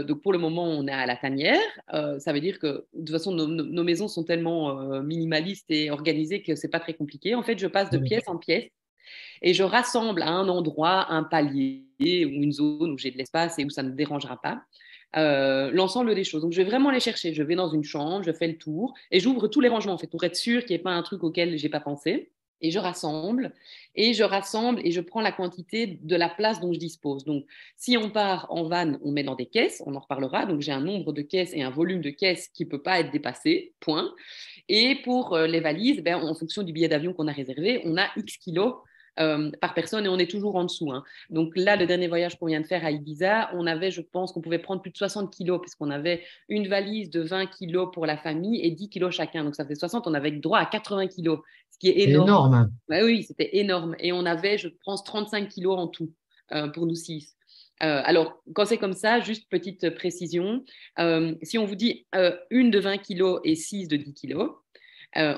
Donc pour le moment, on est à la tanière. Ça veut dire que de toute façon, nos maisons sont tellement minimalistes et organisées que c'est pas très compliqué. En fait, je passe de Voilà. pièce en pièce et je rassemble à un endroit un palier ou une zone où j'ai de l'espace et où ça ne me dérangera pas. L'ensemble des choses. Donc, je vais vraiment les chercher. Je vais dans une chambre, je fais le tour et j'ouvre tous les rangements en fait pour être sûr qu'il n'y ait pas un truc auquel j'ai pas pensé. Et je rassemble et je prends la quantité de la place dont je dispose. Donc, si on part en van, on met dans des caisses, on en reparlera. Donc, j'ai un nombre de caisses et un volume de caisses qui ne peut pas être dépassé, point. Et pour les valises, ben, en fonction du billet d'avion qu'on a réservé, on a X kilos par personne et on est toujours en dessous, hein. Donc là, le dernier voyage qu'on vient de faire à Ibiza, on avait, je pense qu'on pouvait prendre plus de 60 kilos parce qu'on avait une valise de 20 kilos pour la famille et 10 kilos chacun. Donc ça fait 60, on avait droit à 80 kilos, ce qui est C'est énorme. énorme, hein. Ouais, oui, c'était énorme. Et on avait, je pense, 35 kilos en tout pour nous six. Alors, quand c'est comme ça, juste petite précision, si on vous dit une de 20 kilos et 6 de 10 kilos,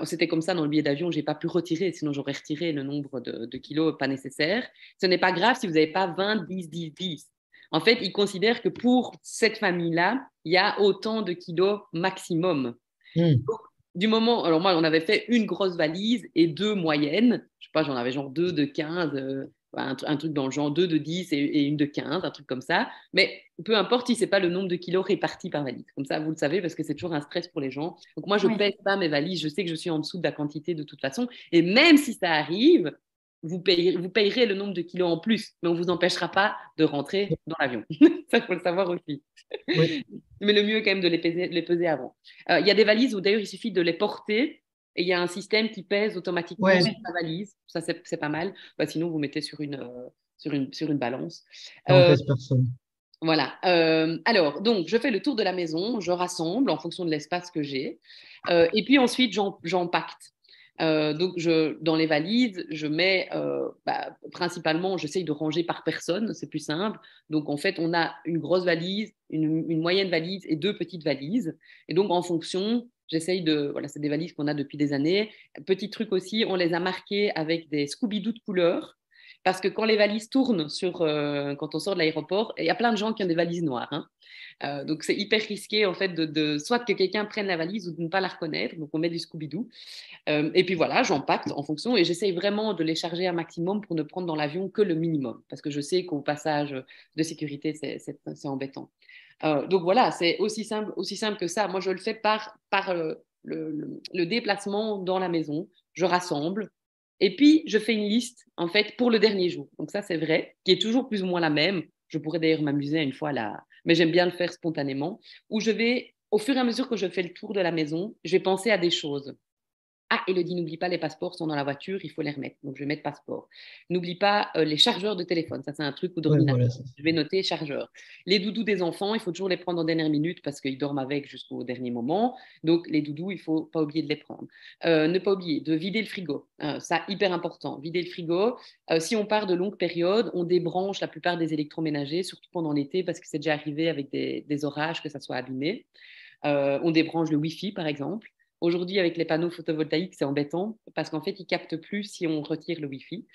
c'était comme ça dans le billet d'avion, je n'ai pas pu retirer, sinon j'aurais retiré le nombre de kilos pas nécessaire. Ce n'est pas grave si vous n'avez pas 20, 10, 10, 10. En fait, ils considèrent que pour cette famille-là, il y a autant de kilos maximum. Hmm. Donc, du moment, alors moi, on avait fait une grosse valise et deux moyennes. Je sais pas, j'en avais genre deux de 15, un truc dans le genre deux de 10 et une de 15, un truc comme ça. Mais peu importe si c'est pas le nombre de kilos répartis par valise. Comme ça, vous le savez, parce que c'est toujours un stress pour les gens. Donc moi, je Oui. pèse pas mes valises. Je sais que je suis en dessous de la quantité de toute façon. Et même si ça arrive, vous payerez le nombre de kilos en plus, mais on vous empêchera pas de rentrer dans l'avion. Ça, il faut le savoir aussi. Oui, Mais le mieux est quand même de les peser avant. Il y a des valises où d'ailleurs il suffit de les porter et il y a un système qui pèse automatiquement ouais, sur la valise. Ça, c'est pas mal. Bah, sinon, vous mettez sur une balance. ça en Euh, pèse personne. voilà. Alors, donc, je fais le tour de la maison, je rassemble en fonction de l'espace que j'ai. Et puis ensuite, j'empacte. Donc, dans les valises, je mets principalement, j'essaye de ranger par personne, c'est plus simple. Donc, en fait, on a une grosse valise, une moyenne valise et deux petites valises. Et donc, en fonction, j'essaye de. Voilà, c'est des valises qu'on a depuis des années. Petit truc aussi, on les a marquées avec des Scooby-Doo de couleur. Parce que quand les valises tournent quand on sort de l'aéroport, il y a plein de gens qui ont des valises noires, hein. Donc c'est hyper risqué en fait soit que quelqu'un prenne la valise ou de ne pas la reconnaître. Donc on met du Scooby-Doo. Et puis voilà, j'empacte en fonction et j'essaye vraiment de les charger un maximum pour ne prendre dans l'avion que le minimum. Parce que je sais qu'au passage de sécurité, c'est embêtant. Donc voilà, c'est aussi simple que ça. Moi, je le fais par le déplacement dans la maison. Je rassemble. Et puis, je fais une liste, en fait, pour le dernier jour. Donc ça, c'est vrai, qui est toujours plus ou moins la même. Je pourrais d'ailleurs m'amuser une fois là, mais j'aime bien le faire spontanément, où je vais au fur et à mesure que je fais le tour de la maison, je vais penser à des choses. Ah, Elodie, n'oublie pas, les passeports sont dans la voiture, il faut les remettre. Donc, je vais mettre passeport. N'oublie pas les chargeurs de téléphone. Ça, c'est un truc ou Ouais, voilà, d'ordinateur. ça. Je vais noter chargeur. Les doudous des enfants, il faut toujours les prendre en dernière minute parce qu'ils dorment avec jusqu'au dernier moment. Donc, les doudous, il ne faut pas oublier de les prendre. Ne pas oublier de vider le frigo. Ça, hyper important. Vider le frigo. Si on part de longues périodes, on débranche la plupart des électroménagers, surtout pendant l'été, parce que c'est déjà arrivé avec des orages que ça soit abîmé. On débranche le Wi-Fi, par exemple. Aujourd'hui, avec les panneaux photovoltaïques, c'est embêtant parce qu'en fait, ils ne captent plus si on retire le Wi-Fi.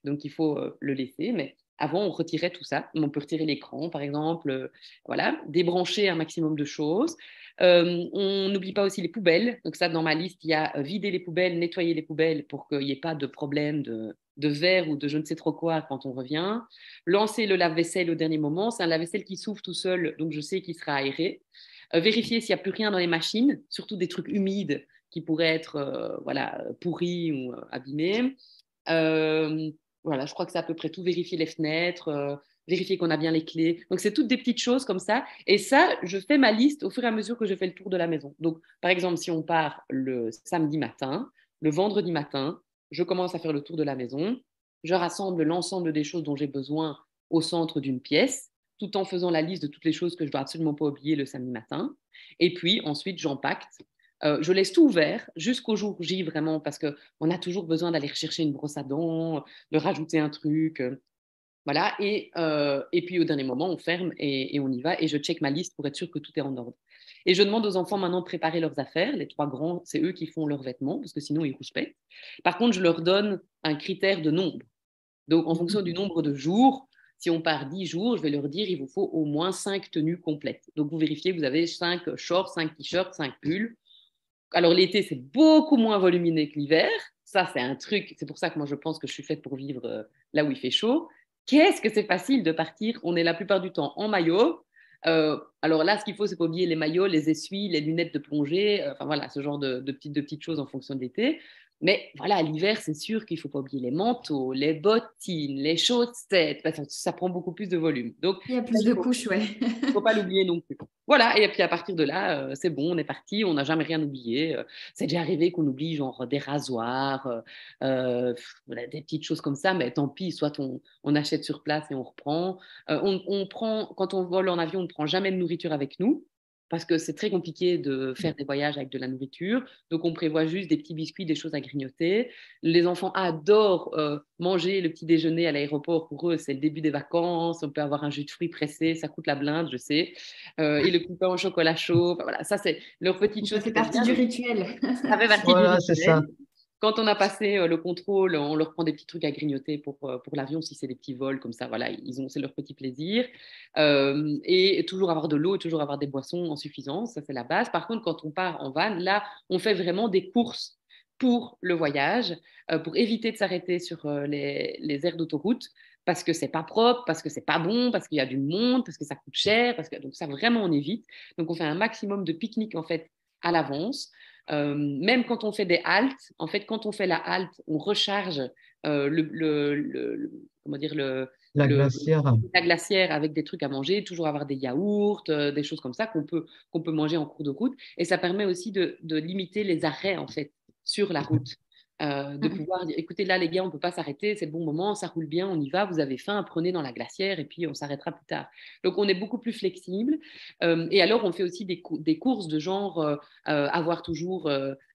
Donc, il faut le laisser. Mais avant, on retirait tout ça. On peut retirer l'écran, par exemple. Voilà, débrancher un maximum de choses. On n'oublie pas aussi les poubelles. Donc, ça, dans ma liste, il y a vider les poubelles, nettoyer les poubelles pour qu'il n'y ait pas de problème de verre ou de je ne sais trop quoi quand on revient. Lancer le lave-vaisselle au dernier moment. C'est un lave-vaisselle qui s'ouvre tout seul, donc je sais qu'il sera aéré. Vérifier s'il n'y a plus rien dans les machines, surtout des trucs humides qui pourraient être voilà, pourris ou abîmés. Voilà, je crois que c'est à peu près tout. Vérifier les fenêtres, vérifier qu'on a bien les clés. Donc, c'est toutes des petites choses comme ça. Et ça, je fais ma liste au fur et à mesure que je fais le tour de la maison. Donc, par exemple, si on part le samedi matin, le vendredi matin, je commence à faire le tour de la maison. Je rassemble l'ensemble des choses dont j'ai besoin au centre d'une pièce, tout en faisant la liste de toutes les choses que je dois absolument pas oublier le samedi matin. Et puis, ensuite, j'empacte. Je laisse tout ouvert jusqu'au jour J vraiment parce qu'on a toujours besoin d'aller rechercher une brosse à dents, de rajouter un truc. Voilà. Et puis au dernier moment, on ferme et on y va. Et je check ma liste pour être sûr que tout est en ordre. Et je demande aux enfants maintenant de préparer leurs affaires. Les 3 grands, c'est eux qui font leurs vêtements parce que sinon ils rouspètent. Par contre, je leur donne un critère de nombre. Donc, en fonction du nombre de jours, si on part 10 jours, je vais leur dire il vous faut au moins 5 tenues complètes. Donc, vous vérifiez que vous avez 5 shorts, 5 t-shirts, 5 pulls. Alors, l'été, c'est beaucoup moins volumineux que l'hiver. Ça, c'est un truc. C'est pour ça que moi, je pense que je suis faite pour vivre là où il fait chaud. Qu'est-ce que c'est facile de partir? On est la plupart du temps en maillot. Alors là, ce qu'il faut, c'est pas oublier les maillots, les essuies, les lunettes de plongée. Enfin voilà, ce genre de petites choses en fonction de l'été. Mais voilà, l'hiver, c'est sûr qu'il ne faut pas oublier les manteaux, les bottines, les chaussettes. Enfin, ça prend beaucoup plus de volume. Donc, Il y a plus de couches, ouais. il ne faut pas l'oublier non plus. Voilà, et puis à partir de là, c'est bon, on est parti, on n'a jamais rien oublié. C'est déjà arrivé qu'on oublie genre des rasoirs, voilà, des petites choses comme ça, mais tant pis, soit on achète sur place et on reprend. On prend, quand on vole en avion, on ne prend jamais de nourriture avec nous parce que c'est très compliqué de faire des voyages avec de la nourriture. Donc, on prévoit juste des petits biscuits, des choses à grignoter. Les enfants adorent manger le petit déjeuner à l'aéroport. Pour eux, c'est le début des vacances. On peut avoir un jus de fruits pressé, ça coûte la blinde, je sais. Et le petit pain au chocolat chaud. Enfin, voilà, ça, c'est leur petite chose Ça fait qu'ils aiment partie bien. du Donc, rituel. ça fait partie du Voilà, c'est ça. rituel. Quand on a passé le contrôle, on leur prend des petits trucs à grignoter pour l'avion, si c'est des petits vols comme ça, voilà, c'est leur petit plaisir. Et toujours avoir de l'eau et toujours avoir des boissons en suffisance, ça c'est la base. Par contre, quand on part en van, là, on fait vraiment des courses pour le voyage, pour éviter de s'arrêter sur les aires d'autoroute, parce que c'est pas propre, parce que c'est pas bon, parce qu'il y a du monde, parce que ça coûte cher, donc ça vraiment on évite. Donc on fait un maximum de pique-nique en fait à l'avance. Même quand on fait des haltes, en fait, quand on fait la halte, on recharge comment dire, La glacière. la glacière avec des trucs à manger, toujours avoir des yaourts, des choses comme ça qu'on peut manger en cours de route. Et ça permet aussi de limiter les arrêts, en fait, sur la route. De pouvoir dire, écoutez, là, les gars, on ne peut pas s'arrêter, c'est le bon moment, ça roule bien, on y va, vous avez faim, prenez dans la glacière et puis on s'arrêtera plus tard. Donc, on est beaucoup plus flexible. Et alors, on fait aussi des courses de genre avoir toujours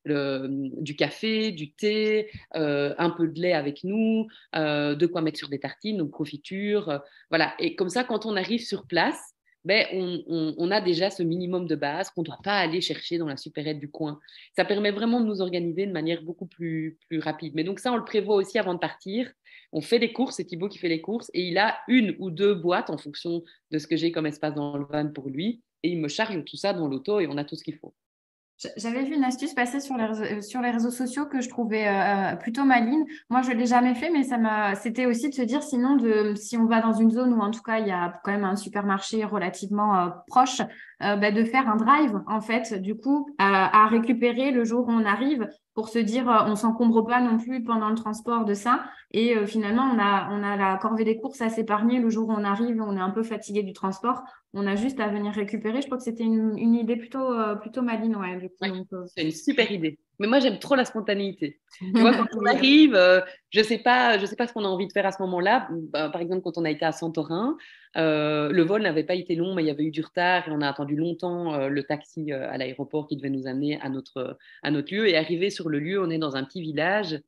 du café, du thé, un peu de lait avec nous, de quoi mettre sur des tartines, donc confiture. Voilà. Et comme ça, quand on arrive sur place, ben, on a déjà ce minimum de base qu'on ne doit pas aller chercher dans la supérette du coin. Ça permet vraiment de nous organiser de manière beaucoup plus rapide. Mais donc ça, on le prévoit aussi avant de partir. On fait des courses, c'est Thibaut qui fait les courses, et il a 1 ou 2 boîtes en fonction de ce que j'ai comme espace dans le van pour lui, et il me charge tout ça dans l'auto et on a tout ce qu'il faut. J'avais vu une astuce passer sur les réseaux sociaux que je trouvais plutôt maligne. Moi, je ne l'ai jamais fait, mais c'était aussi de se dire, sinon, si on va dans une zone où, en tout cas, il y a quand même un supermarché relativement proche, de faire un drive, en fait, du coup, à récupérer le jour où on arrive. pour se dire on s'encombre pas non plus pendant le transport de ça. Et finalement, on a la corvée des courses à s'épargner le jour où on arrive, on est un peu fatigué du transport. On a juste à venir récupérer. Je crois que c'était une idée plutôt maligne, ouais, du coup. Ouais, Donc, c'est une super idée. Mais moi, j'aime trop la spontanéité. Tu vois, quand on oui. arrive, je sais pas ce qu'on a envie de faire à ce moment-là. Bah, par exemple, quand on a été à Santorin, le vol n'avait pas été long, mais il y avait eu du retard et on a attendu longtemps le taxi à l'aéroport qui devait nous amener à notre lieu. Et arrivé sur le lieu, on est dans un petit village.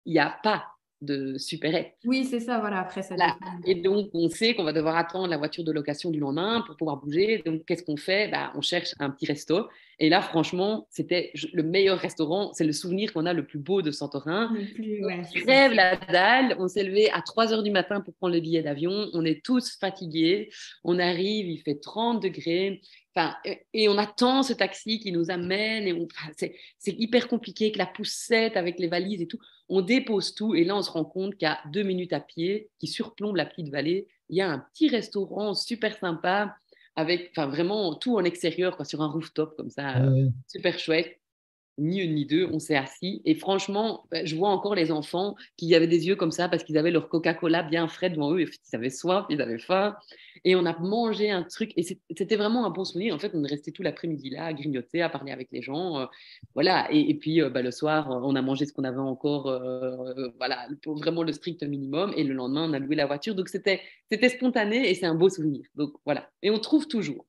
Il n'y a pas de supérette. Oui, c'est ça, voilà. Après, ça Voilà. dépend. Et donc, on sait qu'on va devoir attendre la voiture de location du lendemain pour pouvoir bouger. Donc, qu'est-ce qu'on fait? Bah, on cherche un petit resto. Et là, franchement, c'était le meilleur restaurant. C'est le souvenir qu'on a le plus beau de Santorin. Le plus, ouais, c'est On ça. crève la dalle. On s'est levé à 3 heures du matin pour prendre le billet d'avion. On est tous fatigués. On arrive, il fait 30 degrés. Enfin, et on attend ce taxi qui nous amène. Et c'est hyper compliqué avec la poussette, avec les valises et tout. On dépose tout et là, on se rend compte qu'à 2 minutes à pied, qui surplombe la petite vallée, il y a un petit restaurant super sympa avec, enfin, vraiment tout en extérieur, quoi, sur un rooftop comme ça, super chouette. Ni une ni deux, on s'est assis. Et franchement, je vois encore les enfants qui avaient des yeux comme ça parce qu'ils avaient leur Coca-Cola bien frais devant eux. Et ils avaient soif, ils avaient faim. Et on a mangé un truc. Et c'était vraiment un bon souvenir. En fait, on est resté tout l'après-midi là, à grignoter, à parler avec les gens. Voilà. Et puis, bah, le soir, on a mangé ce qu'on avait encore. Voilà, pour vraiment le strict minimum. Et le lendemain, on a loué la voiture. Donc, c'était spontané et c'est un beau souvenir. Donc, voilà. Et on trouve toujours.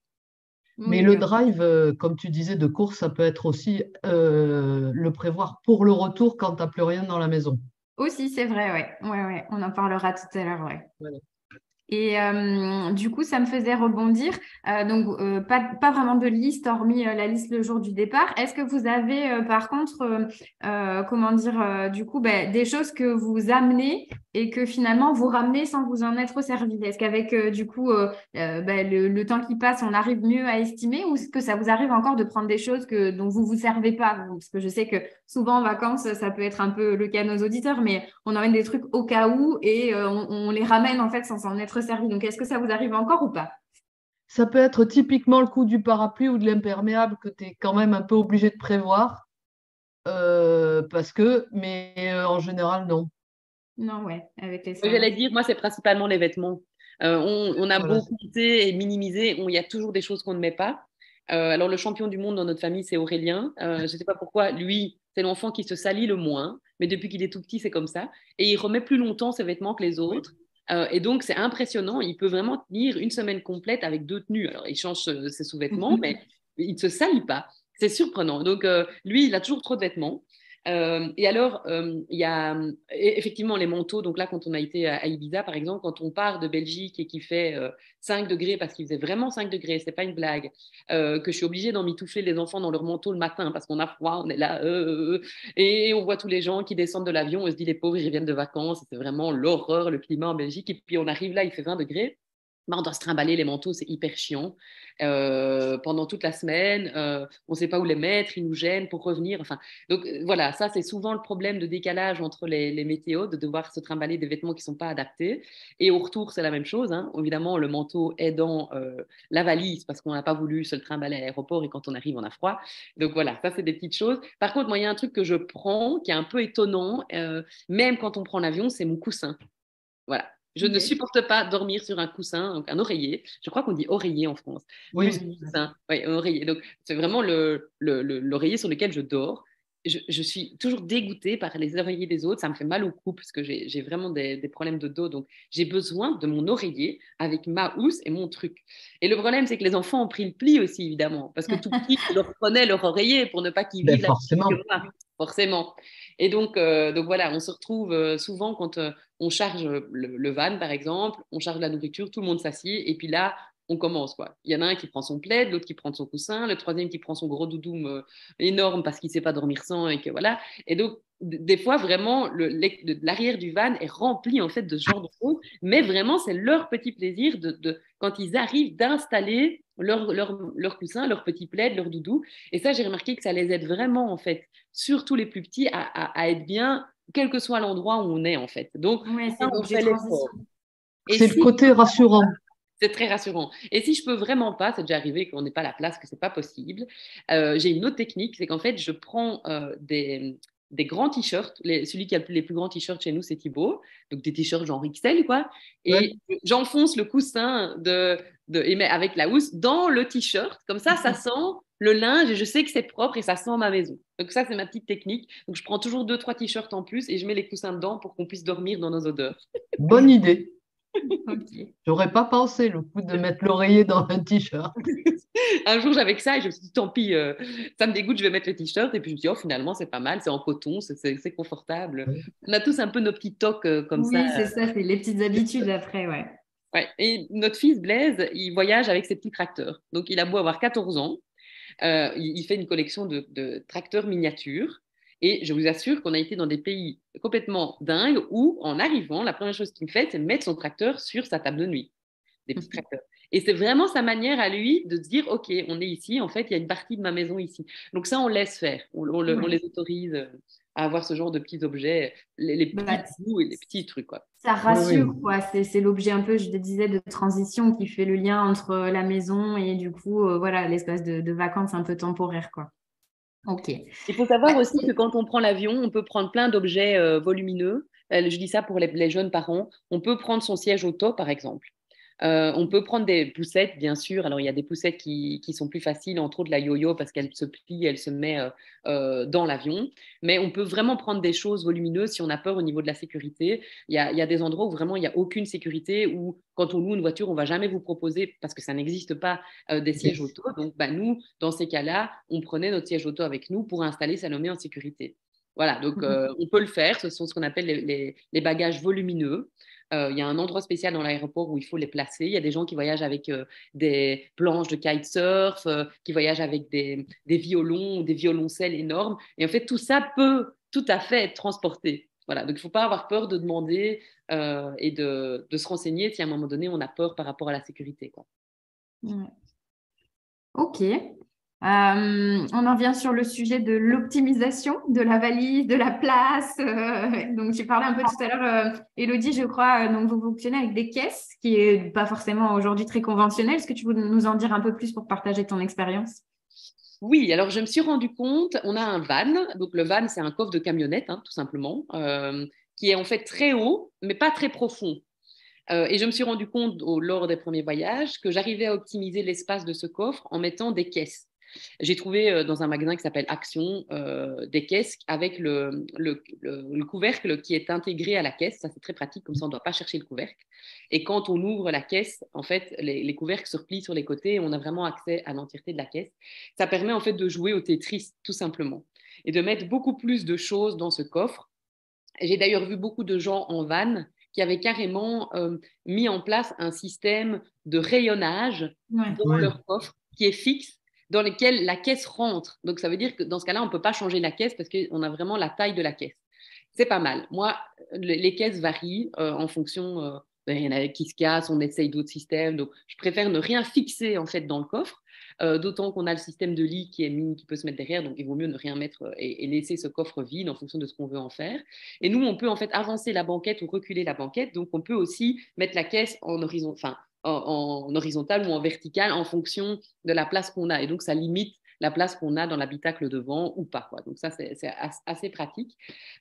Mais Oui, le drive, comme tu disais, de course, ça peut être aussi le prévoir pour le retour quand tu n'as plus rien dans la maison. aussi, c'est vrai, ouais. Ouais, ouais. On en parlera tout à l'heure, ouais. Voilà. Et du coup, ça me faisait rebondir. Pas vraiment de liste, hormis la liste le jour du départ. Est-ce que vous avez, par contre, comment dire, du coup, ben, des choses que vous amenez et que finalement vous ramenez sans vous en être servi? Est-ce qu'avec, du coup, ben, le temps qui passe, on arrive mieux à estimer ou est-ce que ça vous arrive encore de prendre des choses dont vous vous servez pas? Parce que je sais que souvent en vacances, ça peut être un peu le cas de nos auditeurs, mais on emmène des trucs au cas où et on les ramène en fait sans s'en être servi. Donc, est-ce que ça vous arrive encore ou pas? Ça peut être typiquement le coup du parapluie ou de l'imperméable que tu es quand même un peu obligé de prévoir, mais en général, non. Non, ouais, avec les Oui, services. j'allais dire, moi, c'est principalement les vêtements. On a Voilà. beau compter et minimiser, il y a toujours des choses qu'on ne met pas. Alors, le champion du monde dans notre famille, c'est Aurélien. Je ne sais pas pourquoi, lui, c'est l'enfant qui se salit le moins, mais depuis qu'il est tout petit, c'est comme ça. Et il remet plus longtemps ses vêtements que les Oui. autres. Et donc, c'est impressionnant. Il peut vraiment tenir une semaine complète avec deux tenues. Alors, il change ses sous-vêtements, mais il ne se salit pas. C'est surprenant. Donc, lui, il a toujours trop de vêtements. Et alors, il y a effectivement les manteaux. Donc là, quand on a été à Ibiza, par exemple, quand on part de Belgique et qu'il fait 5 degrés, parce qu'il faisait vraiment 5 degrés, c'est pas une blague, que je suis obligée d'emmitoufler les enfants dans leur manteau le matin parce qu'on a froid, on est là, et on voit tous les gens qui descendent de l'avion, on se dit les pauvres, ils reviennent de vacances, c'est vraiment l'horreur, le climat en Belgique. Et puis on arrive là, il fait 20 degrés. Bah, on doit se trimballer les manteaux, c'est hyper chiant. Pendant toute la semaine, on ne sait pas où les mettre, ils nous gênent pour revenir. Enfin, donc voilà, ça c'est souvent le problème de décalage entre les météos, de devoir se trimballer des vêtements qui ne sont pas adaptés. Et au retour, c'est la même chose, hein. Évidemment, le manteau est dans la valise parce qu'on n'a pas voulu se le trimballer à l'aéroport et quand on arrive, on a froid. Donc voilà, ça c'est des petites choses. Par contre, moi, il y a un truc que je prends qui est un peu étonnant, même quand on prend l'avion, c'est mon coussin. Voilà. Je ne Ok. supporte pas dormir sur un coussin, donc un oreiller. Je crois qu'on dit oreiller en France. Plus Oui. coussin, oui, un oreiller. Donc, c'est vraiment l'oreiller sur lequel je dors. Je suis toujours dégoûtée par les oreillers des autres. Ça me fait mal au cou parce que j'ai vraiment des problèmes de dos. Donc, j'ai besoin de mon oreiller avec ma housse et mon truc. Et le problème, c'est que les enfants ont pris le pli aussi, évidemment. Parce que tout petit, je leur prenais leur oreiller pour ne pas qu'ils Ben vivent la même vie forcément. que moi, forcément. Et donc voilà, on se retrouve souvent quand on charge le van, par exemple, on charge la nourriture, tout le monde s'assied, et puis là, on commence, quoi. Il y en a un qui prend son plaid, l'autre qui prend son coussin, le troisième qui prend son gros doudoum énorme parce qu'il ne sait pas dormir sans, et que voilà. Et donc, des fois, vraiment, l'arrière du van est rempli, en fait, de ce genre de choses, mais vraiment, c'est leur petit plaisir quand ils arrivent d'installer leur coussin, leur petit plaid, leur doudou. Et ça, j'ai remarqué que ça les aide vraiment, en fait, surtout les plus petits, à être bien quel que soit l'endroit où on est en fait. Donc, Ouais, ça, c'est on l'objet fait transition. l'effort. Et C'est le si côté rassurant. c'est très rassurant. Et si je peux vraiment pas, c'est déjà arrivé qu'on n'ait pas la place, que c'est pas possible. J'ai une autre technique, c'est qu'en fait, je prends des grands t-shirts. Celui qui a les plus grands t-shirts chez nous, c'est Thibaut. Donc, des t-shirts genre XL, quoi. Et j'enfonce le coussin avec la housse dans le t-shirt. Comme ça sent le linge et je sais que c'est propre et ça sent ma maison. Donc, ça, c'est ma petite technique. Donc, je prends toujours 2-3 t-shirts en plus et je mets les coussins dedans pour qu'on puisse dormir dans nos odeurs. Bonne idée. Ok. J'aurais pas pensé le coup de mettre l'oreiller dans un t-shirt. Un jour, j'avais que ça et je me suis dit, tant pis, ça me dégoûte, je vais mettre le t-shirt. Et puis, je me suis dit, oh, finalement, c'est pas mal, c'est en coton, c'est confortable. On a tous un peu nos petits tocs comme ça. Oui, c'est ça, c'est les petites habitudes après, ouais. Ouais. Et notre fils Blaise, il voyage avec ses petits tracteurs. Donc, il a beau avoir 14 ans, il fait une collection de tracteurs miniatures. Et je vous assure qu'on a été dans des pays complètement dingues où, en arrivant, la première chose qu'il fait, c'est mettre son tracteur sur sa table de nuit. Des petits tracteurs. Et c'est vraiment sa manière à lui de se dire, OK, on est ici, en fait, il y a une partie de ma maison ici. Donc ça, on laisse faire. On les autorise à avoir ce genre de petits objets, les petits bouts et les petits trucs, quoi. Ça rassure, quoi. C'est l'objet un peu, je te disais, de transition qui fait le lien entre la maison et du coup, voilà, l'espace de vacances un peu temporaire, quoi. Ok. Il faut savoir aussi que quand on prend l'avion, on peut prendre plein d'objets volumineux. Je dis ça pour les jeunes parents. On peut prendre son siège auto, par exemple. On peut prendre des poussettes, bien sûr. Alors, il y a des poussettes qui sont plus faciles, entre autres la yo-yo, parce qu'elle se plie, elle se met dans l'avion. Mais on peut vraiment prendre des choses volumineuses si on a peur au niveau de la sécurité. Il y a des endroits où vraiment il n'y a aucune sécurité, où quand on loue une voiture, on ne va jamais vous proposer, parce que ça n'existe pas, des sièges auto. Donc, nous, dans ces cas-là, on prenait notre siège auto avec nous pour installer Salomé en sécurité. Voilà, donc on peut le faire. Ce sont ce qu'on appelle les bagages volumineux. Il y a un endroit spécial dans l'aéroport où il faut les placer. Il y a des gens qui voyagent avec des planches de kitesurf, qui voyagent avec des violons, des violoncelles énormes. Et en fait, tout ça peut tout à fait être transporté. Voilà, donc il ne faut pas avoir peur de demander et de se renseigner si à un moment donné on a peur par rapport à la sécurité, quoi. Ouais. Ok. On en vient sur le sujet de l'optimisation de la valise, de la place. Donc, j'ai parlé un peu tout à l'heure, Élodie, je crois, donc vous fonctionnez avec des caisses, qui n'est pas forcément aujourd'hui très conventionnel. Est-ce que tu veux nous en dire un peu plus pour partager ton expérience? Oui, alors je me suis rendu compte, on a un van. Donc, le van, c'est un coffre de camionnette, hein, tout simplement, qui est en fait très haut, mais pas très profond. Et je me suis rendu compte lors des premiers voyages que j'arrivais à optimiser l'espace de ce coffre en mettant des caisses. J'ai trouvé dans un magasin qui s'appelle Action des caisses avec le couvercle qui est intégré à la caisse. Ça, c'est très pratique, comme ça, on ne doit pas chercher le couvercle. Et quand on ouvre la caisse, en fait, les couvercles se replient sur les côtés et on a vraiment accès à l'entièreté de la caisse. Ça permet en fait de jouer au Tetris, tout simplement, et de mettre beaucoup plus de choses dans ce coffre. J'ai d'ailleurs vu beaucoup de gens en van qui avaient carrément mis en place un système de rayonnage dans leur coffre qui est fixe, dans lequel la caisse rentre. Donc, ça veut dire que dans ce cas-là, on ne peut pas changer la caisse parce qu'on a vraiment la taille de la caisse. C'est pas mal. Moi, les caisses varient en fonction. Il y en a qui se cassent, on essaye d'autres systèmes. Donc, je préfère ne rien fixer en fait dans le coffre. D'autant qu'on a le système de lit qui peut se mettre derrière, donc il vaut mieux ne rien mettre et laisser ce coffre vide en fonction de ce qu'on veut en faire. Et nous, on peut en fait avancer la banquette ou reculer la banquette, donc on peut aussi mettre la caisse en horizontal ou en vertical en fonction de la place qu'on a. Et donc, ça limite la place qu'on a dans l'habitacle devant ou pas, quoi. Donc ça, c'est assez pratique.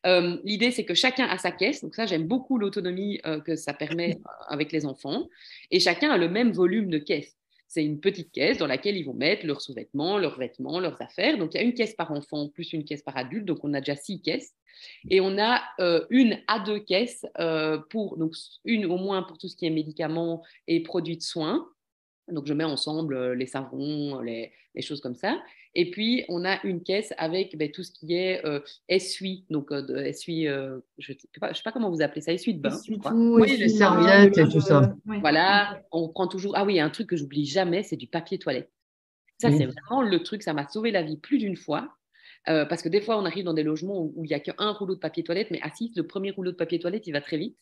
L'idée, c'est que chacun a sa caisse. Donc ça, j'aime beaucoup l'autonomie que ça permet avec les enfants. Et chacun a le même volume de caisse. C'est une petite caisse dans laquelle ils vont mettre leurs sous-vêtements, leurs vêtements, leurs affaires. Donc, il y a une caisse par enfant plus une caisse par adulte. Donc, on a déjà 6 caisses. Et on a une à 2 caisses donc une au moins pour tout ce qui est médicaments et produits de soins. Donc, je mets ensemble les savons, les choses comme ça. Et puis, on a une caisse avec tout ce qui est essuie. Donc, essuie, je ne sais pas comment vous appelez ça, essuie de bain. Oui, les serviettes et tout ça. Voilà, on prend toujours. Ah oui, un truc que j'oublie jamais, c'est du papier toilette. Ça, c'est vraiment le truc, ça m'a sauvé la vie plus d'une fois. Parce que des fois, on arrive dans des logements où il n'y a qu'un rouleau de papier toilette, mais assis, le premier rouleau de papier toilette, il va très vite.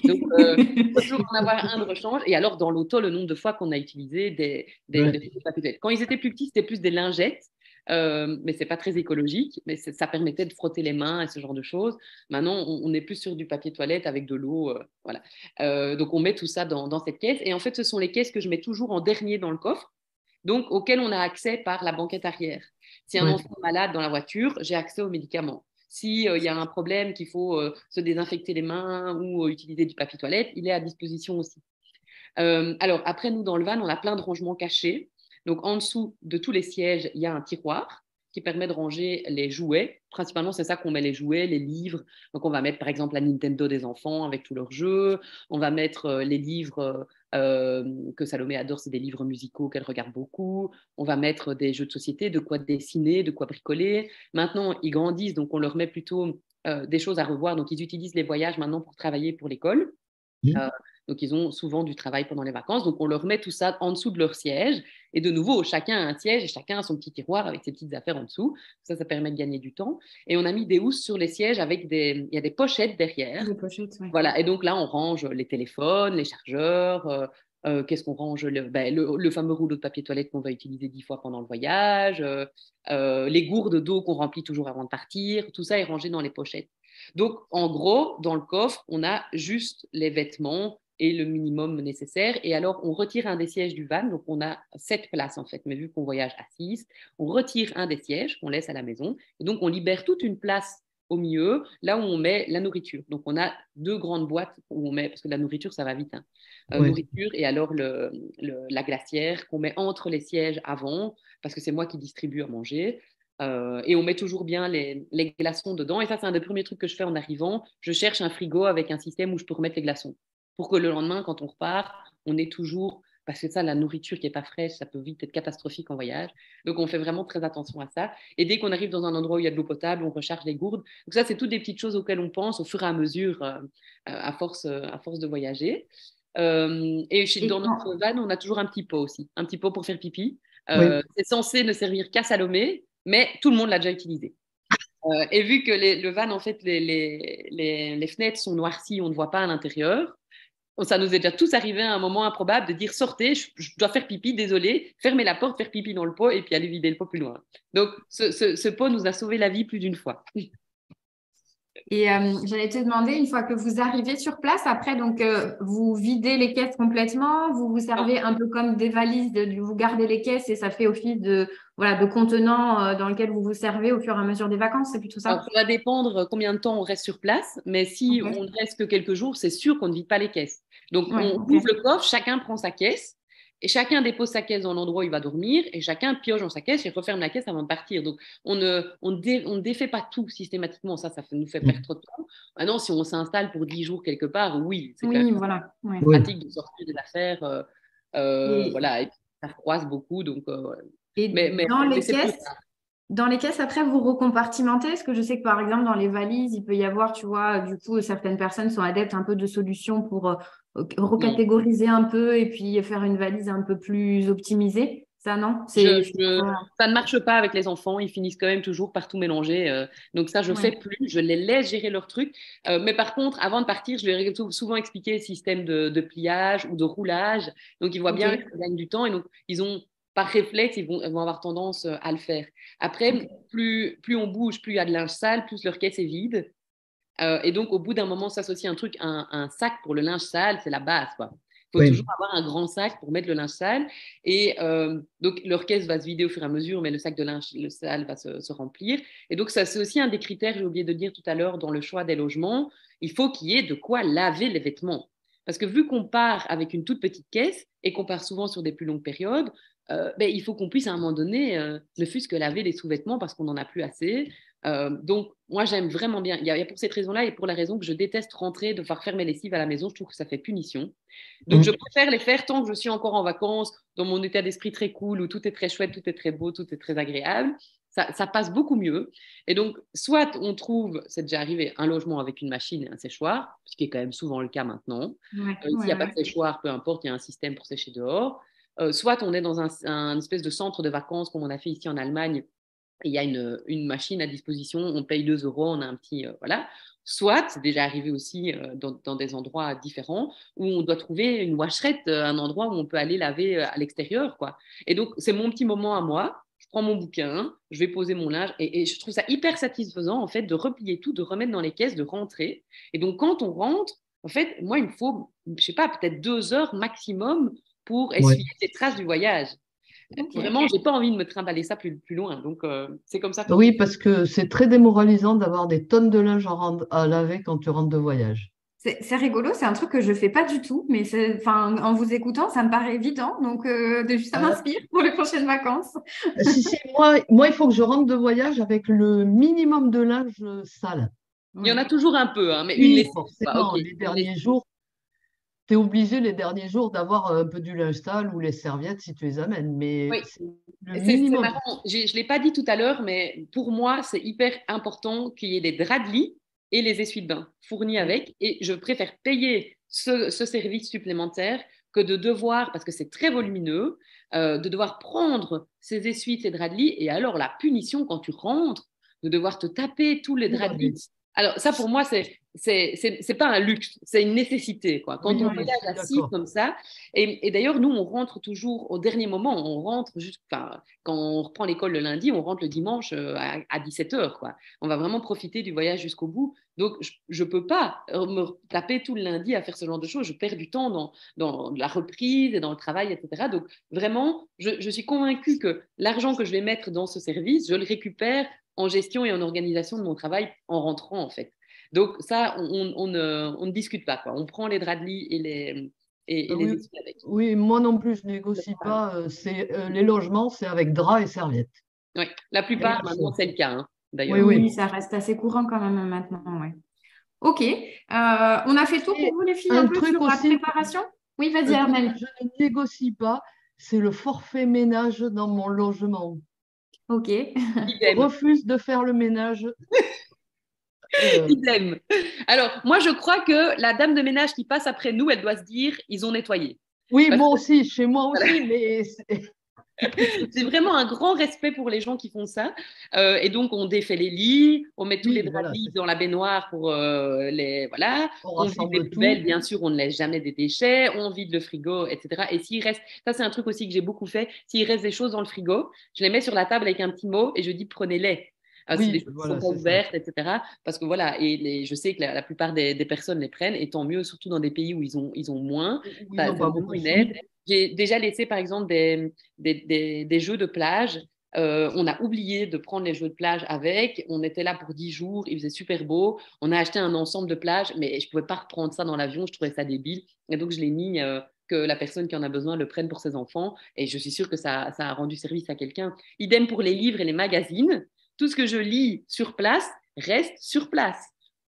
Donc, il faut toujours en avoir un de rechange. Et alors, dans l'auto, le nombre de fois qu'on a utilisé des papiers toilette. Quand ils étaient plus petits, c'était plus des lingettes, mais ce n'est pas très écologique. Mais ça permettait de frotter les mains et ce genre de choses. Maintenant, on est plus sur du papier toilette avec de l'eau. Voilà. Donc, on met tout ça dans cette caisse. Et en fait, ce sont les caisses que je mets toujours en dernier dans le coffre, donc auxquelles on a accès par la banquette arrière. Si un enfant est malade dans la voiture, j'ai accès aux médicaments. Si il y a un problème qu'il faut se désinfecter les mains ou utiliser du papier toilette, il est à disposition aussi. Alors, après, nous, dans le van, on a plein de rangements cachés. Donc, en dessous de tous les sièges, il y a un tiroir qui permet de ranger les jouets. Principalement, c'est ça qu'on met les jouets, les livres. Donc, on va mettre, par exemple, la Nintendo des enfants avec tous leurs jeux. On va mettre les livres que Salomé adore, c'est des livres musicaux qu'elle regarde beaucoup. On va mettre des jeux de société, de quoi dessiner, de quoi bricoler. Maintenant, ils grandissent, donc on leur met plutôt des choses à revoir. Donc, ils utilisent les voyages maintenant pour travailler pour l'école. Euh, donc, ils ont souvent du travail pendant les vacances. Donc, on leur met tout ça en dessous de leur siège. Et de nouveau, chacun a un siège et chacun a son petit tiroir avec ses petites affaires en dessous. Ça permet de gagner du temps. Et on a mis des housses sur les sièges avec il y a des pochettes derrière. Des pochettes, oui. Voilà. Et donc là, on range les téléphones, les chargeurs. Qu'est-ce qu'on range? Le fameux rouleau de papier toilette qu'on va utiliser 10 fois pendant le voyage. Les gourdes d'eau qu'on remplit toujours avant de partir. Tout ça est rangé dans les pochettes. Donc, en gros, dans le coffre, on a juste les vêtements et le minimum nécessaire. Et alors, on retire un des sièges du van. Donc, on a 7 places, en fait. Mais vu qu'on voyage à 6, on retire un des sièges qu'on laisse à la maison. Et donc, on libère toute une place au milieu, là où on met la nourriture. Donc, on a 2 grandes boîtes où on met, parce que la nourriture, ça va vite, hein. Nourriture et alors la glacière qu'on met entre les sièges avant, parce que c'est moi qui distribue à manger. Et on met toujours bien les glaçons dedans. Et ça, c'est un des premiers trucs que je fais en arrivant. Je cherche un frigo avec un système où je peux remettre les glaçons. Pour que le lendemain, quand on repart, on ait toujours... Parce que ça, la nourriture qui n'est pas fraîche, ça peut vite être catastrophique en voyage. Donc, on fait vraiment très attention à ça. Et dès qu'on arrive dans un endroit où il y a de l'eau potable, on recharge les gourdes. Donc, ça, c'est toutes des petites choses auxquelles on pense au fur et à mesure, à force de voyager. Dans notre van, on a toujours un petit pot aussi. Un petit pot pour faire pipi. C'est censé ne servir qu'à Salomé, mais tout le monde l'a déjà utilisé. Et vu que le van, en fait, les fenêtres sont noircies, on ne voit pas à l'intérieur, ça nous est déjà tous arrivé à un moment improbable de dire sortez, je dois faire pipi, désolé, fermez la porte, faire pipi dans le pot et puis aller vider le pot plus loin. Donc, ce pot nous a sauvé la vie plus d'une fois. Et j'allais te demander, une fois que vous arrivez sur place, après, donc, vous videz les caisses complètement, vous vous servez un peu comme des valises, vous gardez les caisses et ça fait office de, voilà, de contenant dans lequel vous vous servez au fur et à mesure des vacances, c'est plutôt ça? Alors, ça va dépendre combien de temps on reste sur place, mais si on ne reste que quelques jours, c'est sûr qu'on ne vide pas les caisses. Donc, on ouvre le coffre, chacun prend sa caisse, et chacun dépose sa caisse dans l'endroit où il va dormir, et chacun pioche dans sa caisse et referme la caisse avant de partir. Donc, on ne défait pas tout systématiquement, ça nous fait perdre trop de temps. Maintenant, si on s'installe pour 10 jours quelque part, oui, c'est voilà. pratique de sortir des affaires, voilà, et puis, ça froisse beaucoup, donc... mais dans les caisses, dans les caisses, après, vous recompartimentez. Parce que je sais que, par exemple, dans les valises, il peut y avoir, tu vois, du coup, certaines personnes sont adeptes un peu de solutions pour recatégoriser un peu et puis faire une valise un peu plus optimisée. Ça, non? Ça ne marche pas avec les enfants. Ils finissent quand même toujours par tout mélanger. Donc ça, je ne fais plus. Je les laisse gérer leurs trucs. Mais par contre, avant de partir, je leur ai souvent expliqué le système de pliage ou de roulage. Donc, ils voient bien qu'ils gagnent du temps. Et donc, ils ont... Par réflexe, ils vont avoir tendance à le faire. Après, plus on bouge, plus il y a de linge sale, plus leur caisse est vide. Et donc, au bout d'un moment, s'associe un truc, un sac pour le linge sale, c'est la base, quoi. Il faut toujours avoir un grand sac pour mettre le linge sale. Et donc, leur caisse va se vider au fur et à mesure, mais le sac de linge sale va se remplir. Et donc, ça, c'est aussi un des critères, j'ai oublié de dire tout à l'heure, dans le choix des logements. Il faut qu'il y ait de quoi laver les vêtements. Parce que vu qu'on part avec une toute petite caisse et qu'on part souvent sur des plus longues périodes, il faut qu'on puisse à un moment donné, ne fût-ce que laver les sous-vêtements parce qu'on n'en a plus assez. Donc, moi, j'aime vraiment bien. Il y a pour cette raison-là et pour la raison que je déteste rentrer, devoir faire mes lessives à la maison. Je trouve que ça fait punition. Donc, je préfère les faire tant que je suis encore en vacances, dans mon état d'esprit très cool, où tout est très chouette, tout est très beau, tout est très agréable. Ça passe beaucoup mieux. Et donc, soit on trouve, c'est déjà arrivé, un logement avec une machine et un séchoir, ce qui est quand même souvent le cas maintenant. S'il n'y a pas de séchoir, peu importe, il y a un système pour sécher dehors. Soit on est dans un espèce de centre de vacances comme on a fait ici en Allemagne, et il y a une machine à disposition, on paye 2 euros, on a un petit... voilà. Soit, c'est déjà arrivé aussi dans des endroits différents, où on doit trouver une washerette, un endroit où on peut aller laver à l'extérieur, quoi. Et donc, c'est mon petit moment à moi. Je prends mon bouquin, je vais poser mon linge, et je trouve ça hyper satisfaisant, en fait, de replier tout, de remettre dans les caisses, de rentrer. Et donc, quand on rentre, en fait, moi, il me faut, je sais pas, peut-être 2 heures maximum pour essuyer les traces du voyage. Ok. Vraiment, j'ai pas envie de me trimballer ça plus loin. Donc, c'est comme ça que je Oui, fais. parce que c'est très démoralisant d'avoir des tonnes de linge à laver quand tu rentres de voyage. C'est rigolo, c'est un truc que je fais pas du tout, mais enfin, en vous écoutant, ça me paraît évident, donc ça Ah, m'inspire pour les prochaines vacances. si, si, moi, il faut que je rentre de voyage avec le minimum de linge sale. Il y en Oui. a toujours un peu, hein, mais une Oui, lessive, quoi. Ok, forcément, les une derniers lessive. jours, tu es obligé les derniers jours d'avoir un peu du linge sale ou les serviettes si tu les amènes, mais Oui, c'est le c'est minimum. marrant. Je ne l'ai pas dit tout à l'heure, mais pour moi, c'est hyper important qu'il y ait des draps de lit et les essuie-de-bain fournis Oui, avec. Et je préfère payer ce service supplémentaire que de devoir, parce que c'est très volumineux, de devoir prendre ces essuies, ces draps de lit. Et alors, la punition quand tu rentres, de devoir te taper tous les tout draps de lit. laver. Alors, ça, pour moi, c'est pas un luxe, c'est une nécessité, quoi. Quand Oui, on oui, je voyage suis à 6 d'accord. comme ça, et d'ailleurs, nous, on rentre toujours au dernier moment. On rentre juste, enfin, quand on reprend l'école le lundi, on rentre le dimanche à 17h, quoi. On va vraiment profiter du voyage jusqu'au bout. Donc, je ne peux pas me taper tout le lundi à faire ce genre de choses. Je perds du temps dans la reprise et dans le travail, etc. Donc, vraiment, je suis convaincue que l'argent que je vais mettre dans ce service, je le récupère en gestion et en organisation de mon travail en rentrant, en fait. Donc, ça, on ne discute pas, quoi. On prend les draps de lit et les Oui, essuie avec. oui, moi non plus, je négocie pas. Les logements, c'est avec drap et serviette. Ouais. La Et la plupart, maintenant, chausse. c'est le cas, hein, Oui, d'ailleurs. Oui, oui. ça reste assez courant quand même maintenant, ouais. Ok. On a fait le tour pour Et vous, les filles, un un peu sur truc la aussi, préparation? Oui, vas-y, un truc que Armel. je ne négocie pas, c'est le forfait ménage dans mon logement. Ok. Je Idem. refuse de faire le ménage. euh, Idem. Alors, moi, je crois que la dame de ménage qui passe après nous, elle doit se dire, ils ont nettoyé. Oui, Parce moi que aussi, chez moi voilà, aussi, mais j'ai vraiment un grand respect pour les gens qui font ça. Et donc, on défait les lits, on met tous les oui, draps de voilà, lit dans la baignoire pour les. Voilà. on On vide les rassemble poubelles, tout. bien sûr, on ne laisse jamais des déchets, on vide le frigo, etc. Et s'il reste, ça, c'est un truc aussi que j'ai beaucoup fait, s'il reste des choses dans le frigo, je les mets sur la table avec un petit mot et je dis prenez-les. C'est des Oui, choses qui ne sont voilà, pas c'est ça. ouvertes, etc. Parce que voilà, je sais que la plupart des personnes les prennent, et tant mieux, surtout dans des pays où ils ont moins. Où ils Ça, n'ont c'est pas vraiment beaucoup de une sous. aide. J'ai déjà laissé, par exemple, des jeux de plage. On a oublié de prendre les jeux de plage avec. On était là pour 10 jours, il faisait super beau. On a acheté un ensemble de plage, mais je ne pouvais pas reprendre ça dans l'avion, je trouvais ça débile. Et donc, je l'ai mis que la personne qui en a besoin le prenne pour ses enfants. Et je suis sûre que ça a rendu service à quelqu'un. Idem pour les livres et les magazines. Tout ce que je lis sur place reste sur place.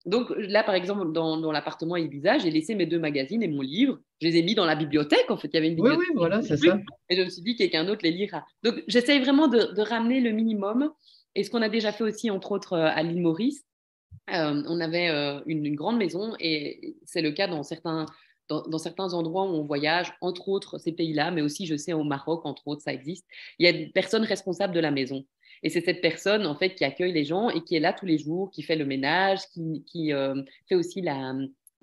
Donc là, par exemple, dans l'appartement Ibiza, j'ai laissé mes 2 magazines et mon livre. Je les ai mis dans la bibliothèque. En fait, il y avait une Oui, oui, bibliothèque voilà, avec c'est des trucs, ça. et je me suis dit quelqu'un d'autre les lira. Donc j'essaye vraiment de ramener le minimum. Et ce qu'on a déjà fait aussi, entre autres, à l'île Maurice, on avait une grande maison, et c'est le cas dans certains endroits où on voyage, entre autres ces pays-là, mais aussi, je sais, au Maroc, entre autres, ça existe. Il y a une personne responsable de la maison. Et c'est cette personne, en fait, qui accueille les gens et qui est là tous les jours, qui fait le ménage, qui fait aussi la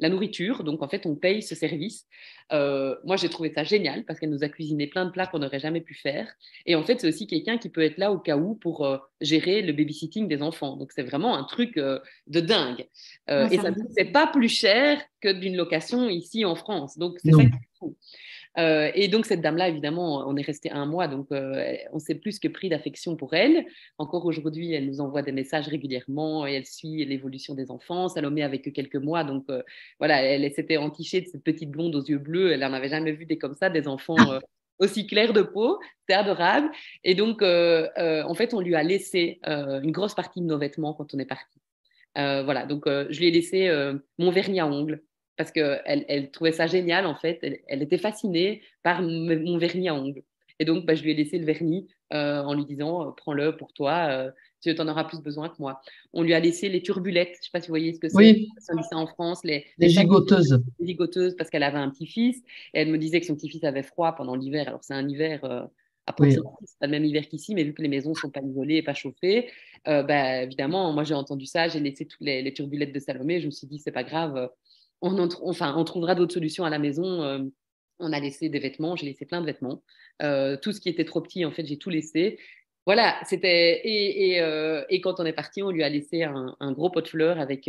nourriture. Donc, en fait, on paye ce service. Moi, j'ai trouvé ça génial parce qu'elle nous a cuisiné plein de plats qu'on n'aurait jamais pu faire. Et en fait, c'est aussi quelqu'un qui peut être là au cas où pour gérer le babysitting des enfants. Donc, c'est vraiment un truc de dingue. Ouais, Et ça ça ne me- coûtait pas plus cher que d'une location ici en France. Donc, c'est ça qui Non. est fou. Et donc, cette dame-là, évidemment, on est resté un mois, donc on s'est plus que pris d'affection pour elle. Encore aujourd'hui, elle nous envoie des messages régulièrement et elle suit l'évolution des enfants. Salomé avait que quelques mois, donc voilà, elle s'était entichée de cette petite blonde aux yeux bleus. Elle n'en avait jamais vu des comme ça, des enfants aussi clairs de peau. C'était adorable. Et donc, en fait, on lui a laissé une grosse partie de nos vêtements quand on est parti. Voilà, donc je lui ai laissé mon vernis à ongles parce qu'elle trouvait ça génial, en fait. Elle était fascinée par mon vernis à ongles. Et donc, bah, je lui ai laissé le vernis en lui disant prends-le pour toi, tu en auras plus besoin que moi. On lui a laissé les turbulettes, je ne sais pas si vous voyez ce que c'est. Oui, On dit ça en France, les les sacs gigoteuses. ligoteuses, parce qu'elle avait un petit-fils. Et elle me disait que son petit-fils avait froid pendant l'hiver. Alors, c'est un hiver Oui. approximatif, c'est pas le même hiver qu'ici, mais vu que les maisons ne sont pas isolées et pas chauffées, bah, évidemment, moi j'ai entendu ça, j'ai laissé toutes les turbulettes de Salomé, je me suis dit, c'est pas grave, on trouvera d'autres solutions à la maison. On a laissé des vêtements, j'ai laissé plein de vêtements. Tout ce qui était trop petit, en fait, j'ai tout laissé. Voilà, et quand on est parti, on lui a laissé un gros pot de fleurs avec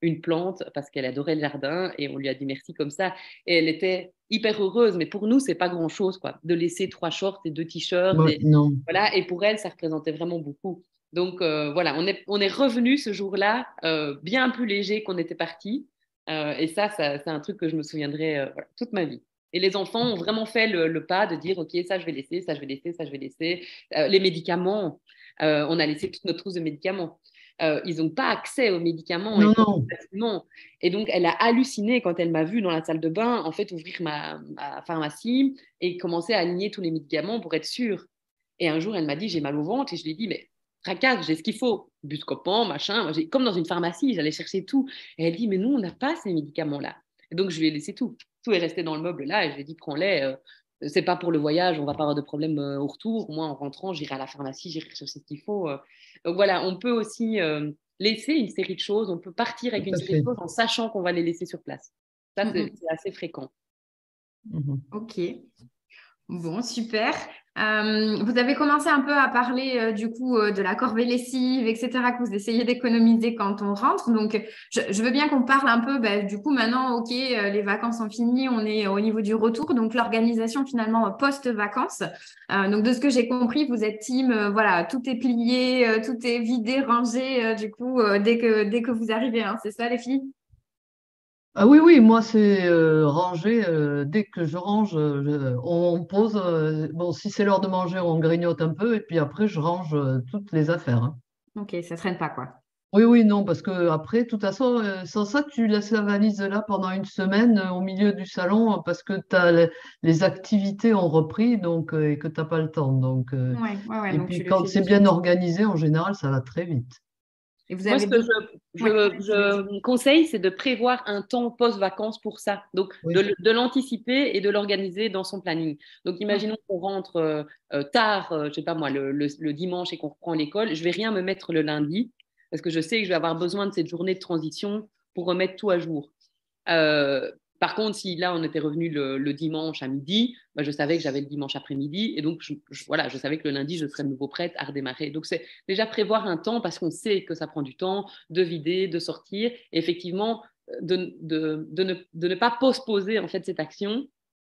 une plante parce qu'elle adorait le jardin et on lui a dit merci comme ça. Et elle était hyper heureuse, mais pour nous, c'est pas grand-chose, quoi, de laisser 3 shorts et 2 t-shirts. Ouais, non. Voilà, et pour elle, ça représentait vraiment beaucoup. Donc voilà, on est revenu ce jour-là bien plus léger qu'on était parti. Et ça, c'est un truc que je me souviendrai voilà, toute ma vie. Et les enfants ont vraiment fait le pas de dire, OK, ça, je vais laisser, ça, je vais laisser, ça, je vais laisser. Les médicaments, on a laissé toute notre trousse de médicaments. Ils n'ont pas accès aux médicaments et Non, non. facilement. Et donc, elle a halluciné quand elle m'a vue dans la salle de bain, en fait, ouvrir ma pharmacie et commencer à aligner tous les médicaments pour être sûre. Et un jour, elle m'a dit, j'ai mal au ventre. Et je lui ai dit, mais tracasse, j'ai ce qu'il faut. Buscopan, machin. Comme dans une pharmacie, j'allais chercher tout. Et elle dit, mais nous, on n'a pas ces médicaments-là. Et donc, je lui ai laissé tout. Tout est resté dans le meuble là. Et je lui ai dit, prends-les. C'est pas pour le voyage, on va pas avoir de problème au retour. Moi, en rentrant, j'irai à la pharmacie, j'irai chercher ce qu'il faut. Donc voilà, on peut aussi laisser une série de choses. On peut partir avec Tout une à série de fait. choses en sachant qu'on va les laisser sur place. Ça, Mm, c'est assez fréquent. Mhm. Ok. Bon, super. Vous avez commencé un peu à parler du coup de la corvée lessive, etc., que vous essayez d'économiser quand on rentre. Donc, je veux bien qu'on parle un peu, bah, du coup, maintenant, OK, les vacances sont finies, on est au niveau du retour. Donc, l'organisation finalement post-vacances. Donc, de ce que j'ai compris, vous êtes team, voilà, tout est plié, tout est vidé, rangé, du coup, dès que vous arrivez, hein, c'est ça, les filles? Ah oui, oui, moi c'est ranger. Dès que je range, on pose. Bon, si c'est l'heure de manger, on grignote un peu et puis après je range toutes les affaires, hein. OK, ça traîne pas, quoi. Oui, oui, non, parce que après, de toute façon, sans ça, tu laisses la valise là pendant une semaine au milieu du salon parce que les activités ont repris donc, et que tu n'as pas le temps. Donc, Ouais, ouais, ouais, et donc tu puis le quand fais de c'est bien suite. organisé, en général, ça va très vite. Et vous Moi, avez ce que d'autres... Ouais, vas-y. je conseille, c'est de prévoir un temps post-vacances pour ça. Donc, Oui. de l'anticiper et de l'organiser dans son planning. Donc, Ok. imaginons qu'on rentre tard, je sais pas moi, le dimanche et qu'on reprend l'école. Je vais rien me mettre le lundi parce que je sais que je vais avoir besoin de cette journée de transition pour remettre tout à jour. Euh, Par contre, si là, on était revenu le dimanche à midi, bah, je savais que j'avais le dimanche après-midi. Et donc, voilà, je savais que le lundi, je serais de nouveau prête à redémarrer. Donc, c'est déjà prévoir un temps parce qu'on sait que ça prend du temps de vider, de sortir. Et effectivement, de ne pas postposer en fait cette action,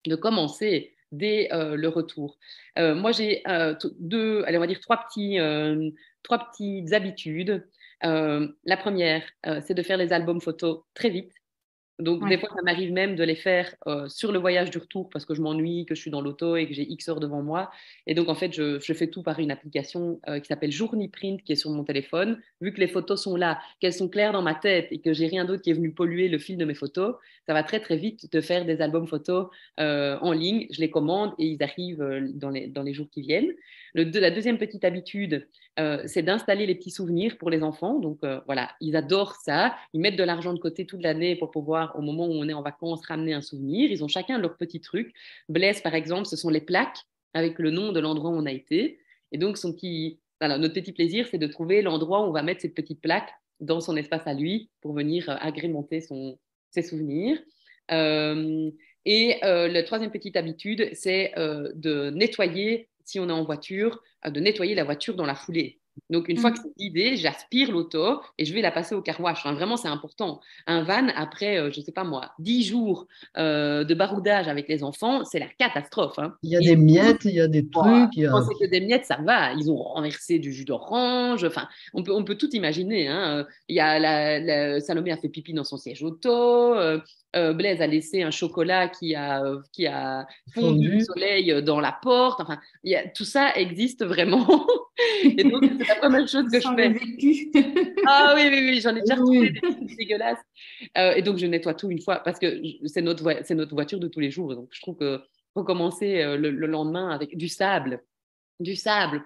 de commencer dès le retour. Moi, j'ai deux, allez, on va dire trois petites habitudes. La première, c'est de faire les albums photos très vite. Donc, des Ouais. fois, ça m'arrive même de les faire sur le voyage du retour parce que je m'ennuie, que je suis dans l'auto et que j'ai X heures devant moi. Et donc, en fait, je fais tout par une application qui s'appelle Journeyprint qui est sur mon téléphone. Vu que les photos sont là, qu'elles sont claires dans ma tête et que j'ai rien d'autre qui est venu polluer le fil de mes photos, ça va très, très vite de faire des albums photos en ligne. Je les commande et ils arrivent dans les jours qui viennent. La deuxième petite habitude, c'est d'installer les petits souvenirs pour les enfants. Donc voilà, ils adorent ça. Ils mettent de l'argent de côté toute l'année pour pouvoir, au moment où on est en vacances, ramener un souvenir. Ils ont chacun leur petit truc. Blaise, par exemple, ce sont les plaques avec le nom de l'endroit où on a été. Et donc, voilà, notre petit plaisir, c'est de trouver l'endroit où on va mettre cette petite plaque dans son espace à lui pour venir agrémenter ses souvenirs. Euh, la troisième petite habitude, c'est de nettoyer, si on est en voiture, de nettoyer la voiture dans la foulée. Donc, une fois que Mm. c'est vidé, j'aspire l'auto et je vais la passer au car wash. Enfin, vraiment, c'est important. Un van, après, je ne sais pas moi, 10 jours de baroudage avec les enfants, c'est la catastrophe, hein. Il y a Ils des ont miettes, il y a des trucs, il y quand a... c'est que des miettes, ça va. Ils ont renversé du jus d'orange. Enfin, on peut tout imaginer, hein. Il y a Salomé a fait pipi dans son siège auto. Blaise a laissé un chocolat qui a fondu au fondu. soleil dans la porte. Enfin, tout ça existe vraiment. Et donc, c'est la première chose Je que je sens le fais. vécu. Ah oui, oui, oui, j'en ai Oui, déjà retrouvé oui. des trucs dégueulasses. Et donc, je nettoie tout une fois parce que c'est notre voiture de tous les jours. Donc, je trouve que recommencer le lendemain avec du sable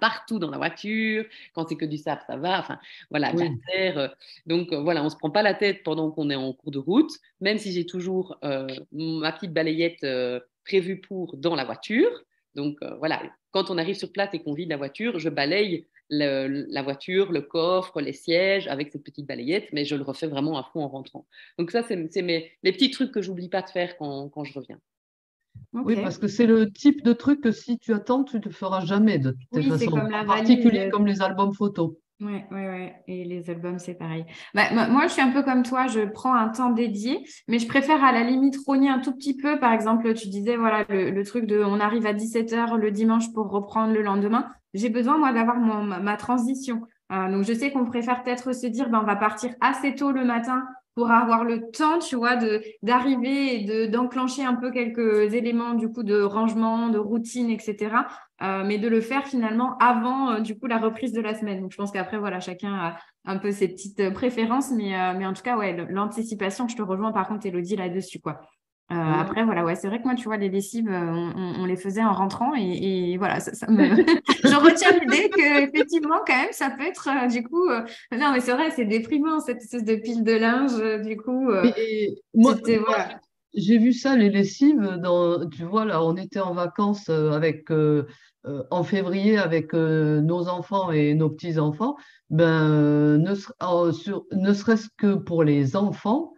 partout dans la voiture. Quand c'est que du sable, ça va. Enfin, voilà, de la Oui. terre. Donc, voilà, on ne se prend pas la tête pendant qu'on est en cours de route, même si j'ai toujours ma petite balayette prévue pour dans la voiture. Donc, voilà, quand on arrive sur place et qu'on vide la voiture, je balaye la voiture, le coffre, les sièges avec cette petite balayette, mais je le refais vraiment à fond en rentrant. Donc, ça, c'est les petits trucs que j'oublie pas de faire quand je reviens. Ok. Oui, parce que c'est le type de truc que si tu attends, tu ne le feras jamais de toute Oui, c'est façon. comme la En particulier valise. comme les albums photos. Ouais, ouais, ouais. Et les albums, c'est pareil. Bah, moi, je suis un peu comme toi, je prends un temps dédié, mais je préfère à la limite rogner un tout petit peu. Par exemple, tu disais, voilà, le truc de on arrive à 17 h le dimanche pour reprendre le lendemain. J'ai besoin, moi, d'avoir ma transition. Donc, je sais qu'on préfère peut-être se dire, ben, on va partir assez tôt le matin pour avoir le temps, tu vois, d'arriver et d'enclencher un peu quelques éléments, du coup, de rangement, de routine, etc. Mais de le faire finalement avant du coup la reprise de la semaine. Donc je pense qu'après voilà, chacun a un peu ses petites préférences, mais en tout cas ouais, l'anticipation, je te rejoins par contre Elodie là-dessus quoi. Oui, Après voilà, ouais, c'est vrai que moi tu vois les lessives, on les faisait en rentrant et voilà, ça me je retiens l'idée que effectivement quand même ça peut être du coup non mais c'est vrai, c'est déprimant cette espèce de pile de linge du coup oui, et moi, voilà. j'ai vu ça, les lessives, tu vois, là, on était en vacances en février avec nos enfants et nos petits-enfants. Ben, ne serait-ce que pour les enfants,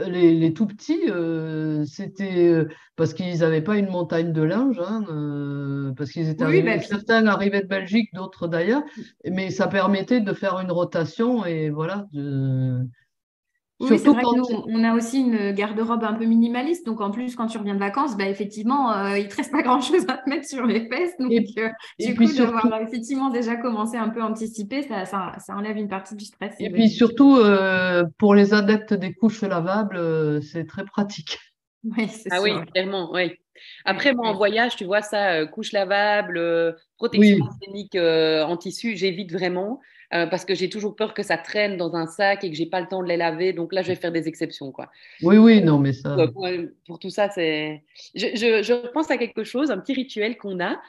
les tout petits, c'était parce qu'ils n'avaient pas une montagne de linge, hein, parce qu'ils étaient Oui, bah arrivés, puis certains arrivaient de Belgique, d'autres d'ailleurs, mais ça permettait de faire une rotation et voilà. oui, c'est Surtout vrai que quand. nous, on a aussi une garde-robe un peu minimaliste. Donc, en plus, quand tu reviens de vacances, bah, effectivement, il ne te reste pas grand-chose à te mettre sur les fesses. Donc, Et, et du puis coup, d'avoir surtout, effectivement déjà commencé un peu à anticiper, ça enlève une partie du stress, c'est Et vrai. puis surtout, pour les adeptes des couches lavables, c'est très pratique. Oui, c'est Ah sûr. oui, clairement, oui. Ouais, Après, moi, en ouais. voyage, tu vois ça, couche lavable, protection Oui, hygiénique en tissu, j'évite vraiment parce que j'ai toujours peur que ça traîne dans un sac et que j'ai pas le temps de les laver. Donc là, je vais faire des exceptions, quoi. oui, oui, non, mais ça. Pour tout ça, c'est. Je pense à quelque chose, un petit rituel qu'on a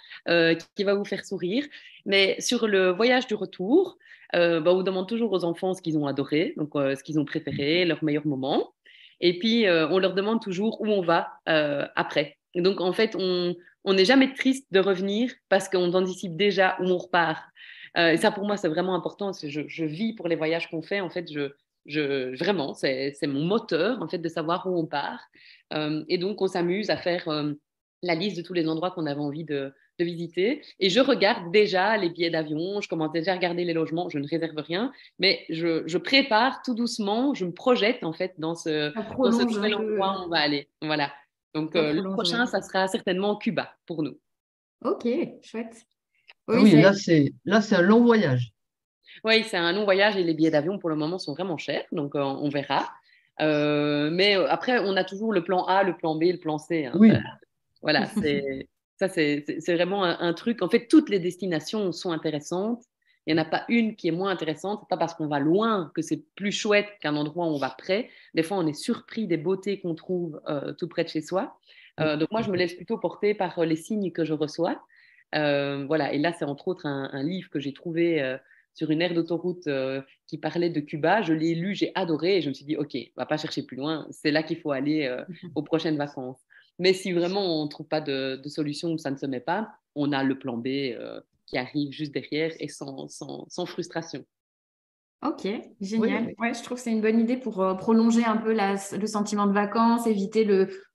qui va vous faire sourire. Mais sur le voyage du retour, bah, on demande toujours aux enfants ce qu'ils ont adoré, donc ce qu'ils ont préféré, leur meilleur moment. Et puis, on leur demande toujours où on va après. Et donc, en fait, on n'est jamais triste de revenir parce qu'on anticipe déjà où on repart. Et ça, pour moi, c'est vraiment important. Je vis pour les voyages qu'on fait. En fait, vraiment, c'est mon moteur, en fait, de savoir où on part. Et donc, on s'amuse à faire la liste de tous les endroits qu'on avait envie de visiter. Et je regarde déjà les billets d'avion, je commence déjà à regarder les logements, je ne réserve rien, mais je prépare tout doucement, je me projette, en fait, Ça dans ce prolonge un nouvel peu. endroit où on va aller. Voilà. Donc, Ça le prolonge, prochain, ouais. ça sera certainement Cuba pour nous. Ok, chouette. Ah Oui, oui, c'est. là c'est un long voyage. Oui, c'est un long voyage et les billets d'avion pour le moment sont vraiment chers, donc on verra. Mais après, on a toujours le plan A, le plan B, le plan C, hein. Oui, Voilà, c'est vraiment un truc. En fait, toutes les destinations sont intéressantes. Il n'y en a pas une qui est moins intéressante. C'est pas parce qu'on va loin que c'est plus chouette qu'un endroit où on va près. Des fois, on est surpris des beautés qu'on trouve tout près de chez soi. Donc moi, je me laisse plutôt porter par les signes que je reçois. Voilà, et là, c'est entre autres un livre que j'ai trouvé sur une aire d'autoroute qui parlait de Cuba. Je l'ai lu, j'ai adoré et je me suis dit, OK, on va pas chercher plus loin. C'est là qu'il faut aller aux prochaines vacances. Mais si vraiment on ne trouve pas de solution ou ça ne se met pas, on a le plan B qui arrive juste derrière et sans frustration. Ok, oui, génial. oui. Ouais, je trouve que c'est une bonne idée pour prolonger un peu le sentiment de vacances, éviter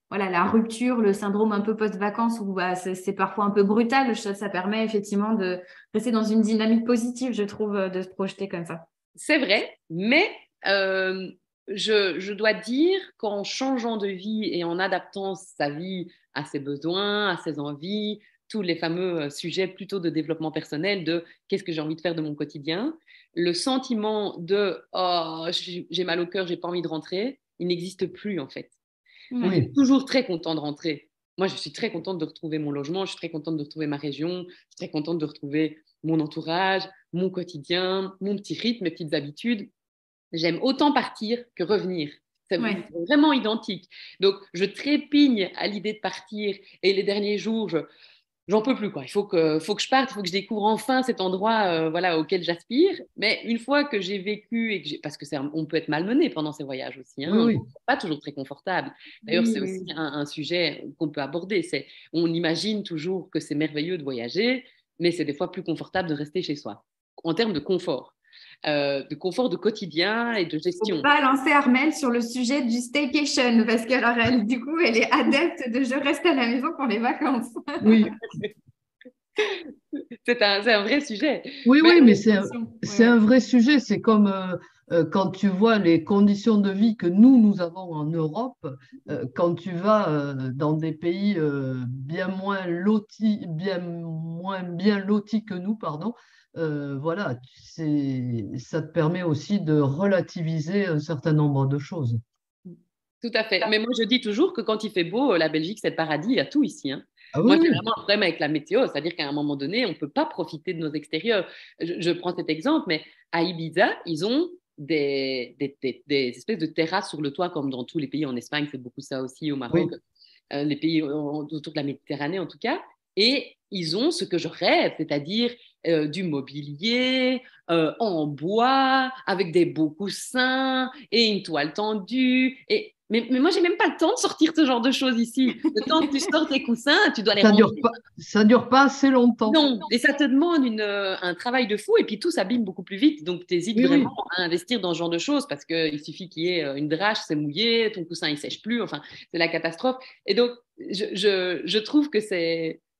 voilà, la rupture, le syndrome un peu post-vacances où bah, c'est parfois un peu brutal. Ça permet effectivement de rester dans une dynamique positive, je trouve, de se projeter comme ça. C'est vrai, mais euh, je dois dire qu'en changeant de vie et en adaptant sa vie à ses besoins, à ses envies, tous les fameux sujets plutôt de développement personnel, de qu'est-ce que j'ai envie de faire de mon quotidien, le sentiment de oh, j'ai mal au cœur, j'ai pas envie de rentrer, il n'existe plus en fait. On Ouais. est Oui, toujours très content de rentrer. Moi, je suis très contente de retrouver mon logement, je suis très contente de retrouver ma région, je suis très contente de retrouver mon entourage, mon quotidien, mon petit rythme, mes petites habitudes. J'aime autant partir que revenir. C'est Ouais. vraiment identique. Donc, je trépigne à l'idée de partir et les derniers jours, j'en peux plus, quoi. Il faut que je parte, il faut que je découvre enfin cet endroit voilà, auquel j'aspire. Mais une fois que j'ai vécu, parce que on peut être malmené pendant ces voyages aussi, oui, hein, oui. c'est pas toujours très confortable. D'ailleurs, Oui, c'est oui, aussi oui. un sujet qu'on peut aborder. On imagine toujours que c'est merveilleux de voyager, mais c'est des fois plus confortable de rester chez soi, en termes de confort. de confort de quotidien et de Faut gestion. pas lancer Armelle sur le sujet du staycation parce que alors elle, du coup, elle est adepte de je reste à la maison pour les vacances. Oui, C'est un vrai sujet. oui, Mais oui, mais Attention. Ouais, c'est ouais. un vrai sujet. C'est comme quand tu vois les conditions de vie que nous avons en Europe, quand tu vas dans des pays bien moins lotis, bien moins bien lotis que nous, pardon, voilà, ça te permet aussi de relativiser un certain nombre de choses. Tout à fait. Mais moi, je dis toujours que quand il fait beau, la Belgique, c'est le paradis, il y a tout ici, hein. Ah Moi, oui, j'ai oui, vraiment un problème avec la météo, c'est-à-dire qu'à un moment donné, on ne peut pas profiter de nos extérieurs. Je prends cet exemple, mais à Ibiza, ils ont des espèces de terrasses sur le toit, comme dans tous les pays. En Espagne, c'est beaucoup ça aussi, au Maroc, oui. les pays autour de la Méditerranée en tout cas. Et ils ont ce que je rêve, c'est-à-dire du mobilier en bois, avec des beaux coussins et une toile tendue. Mais moi, j'ai même pas le temps de sortir ce genre de choses ici. Le temps que tu sors tes coussins, tu dois les ranger. Ça dure pas assez longtemps. Non, et ça te demande un travail de fou et puis tout s'abîme beaucoup plus vite. Donc, tu hésites Oui, vraiment oui. à investir dans ce genre de choses parce qu'il suffit qu'il y ait une drache, c'est mouillé, ton coussin il sèche plus, enfin, c'est la catastrophe. Et donc, je trouve que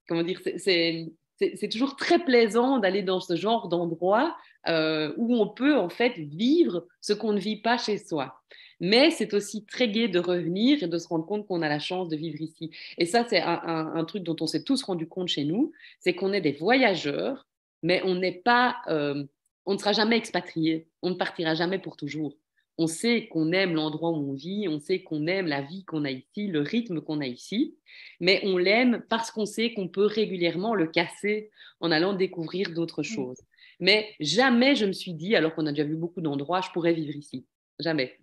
comment dire, c'est toujours très plaisant d'aller dans ce genre d'endroit où on peut en fait vivre ce qu'on ne vit pas chez soi. Mais c'est aussi très gai de revenir et de se rendre compte qu'on a la chance de vivre ici. Et ça, c'est un truc dont on s'est tous rendu compte chez nous, c'est qu'on est des voyageurs, mais on n'est pas, on ne sera jamais expatrié, on ne partira jamais pour toujours. On sait qu'on aime l'endroit où on vit, on sait qu'on aime la vie qu'on a ici, le rythme qu'on a ici, mais on l'aime parce qu'on sait qu'on peut régulièrement le casser en allant découvrir d'autres choses. Mais jamais je me suis dit, alors qu'on a déjà vu beaucoup d'endroits, je pourrais vivre ici. Jamais.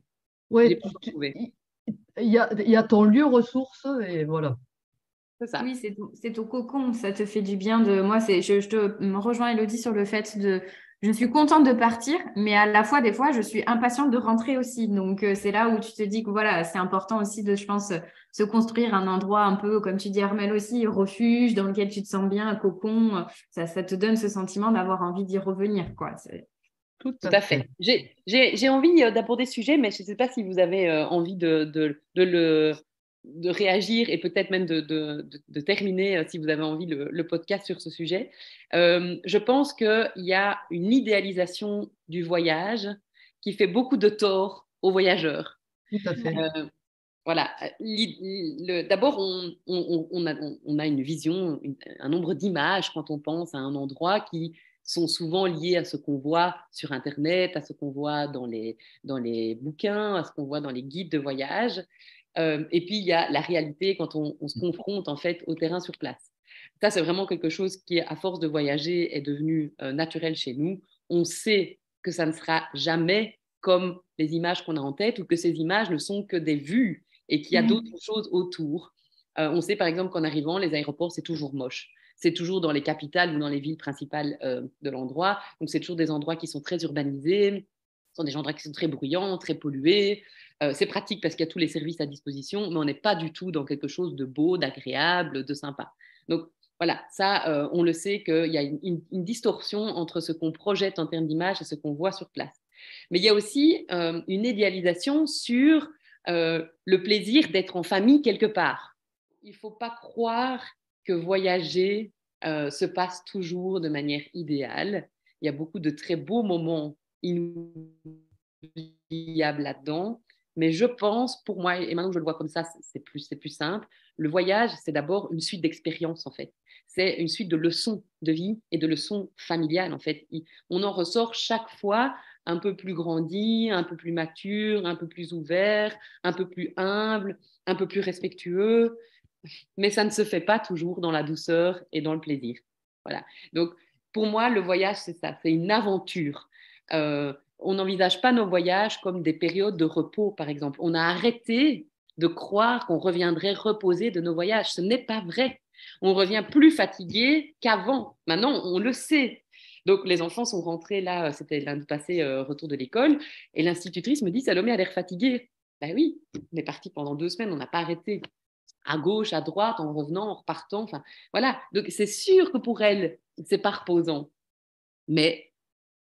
J'ai Ouais, pas trouvé. il y a ton lieu ressource et voilà. C'est ça. Oui, c'est au cocon, ça te fait du bien de. Moi, je te me rejoins Elodie sur le fait de. Je suis contente de partir, mais à la fois, des fois, je suis impatiente de rentrer aussi. Donc, c'est là où tu te dis que voilà, c'est important aussi de, je pense, se construire un endroit un peu, comme tu dis, Armel aussi, refuge, dans lequel tu te sens bien, un cocon. Ça te donne ce sentiment d'avoir envie d'y revenir, quoi. Tout Tout à à fait. fait. J'ai envie d'aborder ce sujet, mais je ne sais pas si vous avez envie de réagir et peut-être même de terminer, si vous avez envie, le podcast sur ce sujet. Je pense qu'il y a une idéalisation du voyage qui fait beaucoup de tort aux voyageurs. Tout à fait. Euh, voilà. D'abord, on a une vision, un nombre d'images quand on pense à un endroit qui sont souvent liées à ce qu'on voit sur Internet, à ce qu'on voit dans les bouquins, à ce qu'on voit dans les guides de voyage. Et puis, il y a la réalité quand on se confronte en fait au terrain sur place. Ça, c'est vraiment quelque chose qui, à force de voyager, est devenu naturel chez nous. On sait que ça ne sera jamais comme les images qu'on a en tête ou que ces images ne sont que des vues et qu'il y a d'autres choses autour. On sait par exemple qu'en arrivant, les aéroports, c'est toujours moche. C'est toujours dans les capitales ou dans les villes principales de l'endroit. Donc, c'est toujours des endroits qui sont très urbanisés, ce sont des endroits qui sont très bruyants, très pollués. C'est pratique parce qu'il y a tous les services à disposition, mais on n'est pas du tout dans quelque chose de beau, d'agréable, de sympa. Donc, voilà, ça, on le sait qu'il y a une distorsion entre ce qu'on projette en termes d'image et ce qu'on voit sur place. Mais il y a aussi une idéalisation sur le plaisir d'être en famille quelque part. Il ne faut pas croire que voyager se passe toujours de manière idéale. Il y a beaucoup de très beaux moments inoubliables là-dedans. Mais je pense, pour moi, et maintenant je le vois comme ça, c'est plus simple, le voyage, c'est d'abord une suite d'expériences, en fait. C'est une suite de leçons de vie et de leçons familiales, en fait. On en ressort chaque fois un peu plus grandi, un peu plus mature, un peu plus ouvert, un peu plus humble, un peu plus respectueux, mais ça ne se fait pas toujours dans la douceur et dans le plaisir. Voilà. Donc, pour moi, le voyage, c'est ça, c'est une aventure. On n'envisage pas nos voyages comme des périodes de repos, par exemple. On a arrêté de croire qu'on reviendrait reposer de nos voyages. Ce n'est pas vrai. On revient plus fatigué qu'avant. Maintenant, on le sait. Donc, les enfants sont rentrés là, c'était lundi passé, retour de l'école, et l'institutrice me dit, Salomé a l'air fatiguée. Ben oui, on est parti pendant 2 semaines, on n'a pas arrêté à gauche, à droite, en revenant, en repartant. Enfin, voilà. Donc, c'est sûr que pour elle, c'est pas reposant. Mais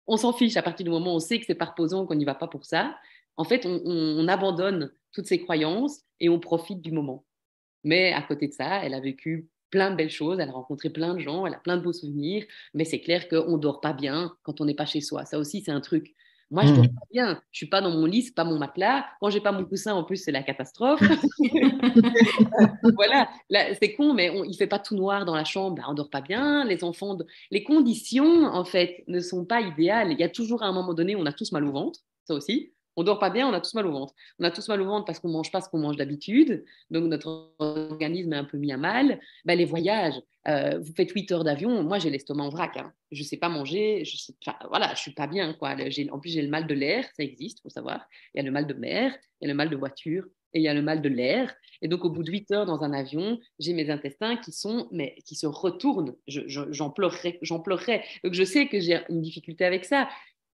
on s'en fiche à partir du moment où on sait que c'est pas reposant, qu'on n'y va pas pour ça. En fait, on abandonne toutes ces croyances et on profite du moment. Mais à côté de ça, elle a vécu plein de belles choses, elle a rencontré plein de gens, elle a plein de beaux souvenirs, mais c'est clair qu'on ne dort pas bien quand on n'est pas chez soi. Ça aussi, c'est un truc. Moi, je dors Mm. pas bien. Je suis pas dans mon lit, c'est pas mon matelas. Quand j'ai pas mon coussin, en plus, c'est la catastrophe. Voilà, là, c'est con, mais il fait pas tout noir dans la chambre, bah, on dort pas bien. Les enfants, les conditions, en fait, ne sont pas idéales. Il y a toujours à un moment donné, on a tous mal au ventre, ça aussi. On dort pas bien, on a tous mal au ventre. On a tous mal au ventre parce qu'on mange pas ce qu'on mange d'habitude, donc notre organisme est un peu mis à mal. Ben, les voyages, vous faites 8 heures d'avion, moi j'ai l'estomac en vrac, hein. Je sais pas manger, enfin, voilà, je suis pas bien, quoi. En plus, j'ai le mal de l'air, ça existe, faut savoir. Il y a le mal de mer, il y a le mal de voiture et il y a le mal de l'air. Et donc, au bout de 8 heures dans un avion, j'ai mes intestins qui se retournent. J'en pleurerais, j'en pleurerais. Donc, je sais que j'ai une difficulté avec ça.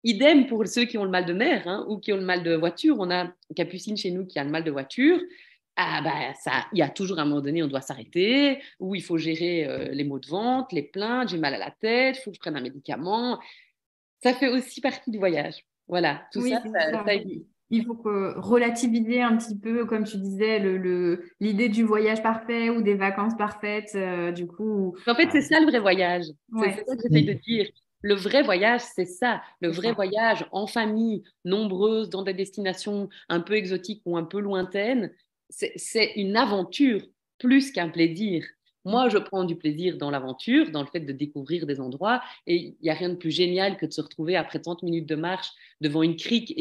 Idem pour ceux qui ont le mal de mer, hein, ou qui ont le mal de voiture. On a Capucine chez nous qui a le mal de voiture. Ah bah ça, il y a toujours un moment donné, on doit s'arrêter, ou il faut gérer les maux de ventre, les plaintes, j'ai mal à la tête, il faut que je prenne un médicament. Ça fait aussi partie du voyage. Voilà, tout ça, Oui, c'est ça. ça existe. Il faut que relativiser un petit peu, comme tu disais, l'idée du voyage parfait ou des vacances parfaites. Du coup, En fait, c'est ça le vrai voyage. C'est ouais, ça que j'essaye de dire. Le vrai voyage, c'est ça. Le c'est vrai ça. voyage en famille, nombreuse, dans des destinations un peu exotiques ou un peu lointaines, c'est une aventure plus qu'un plaisir. Moi, je prends du plaisir dans l'aventure, dans le fait de découvrir des endroits. Et il n'y a rien de plus génial que de se retrouver après 30 minutes de marche devant une crique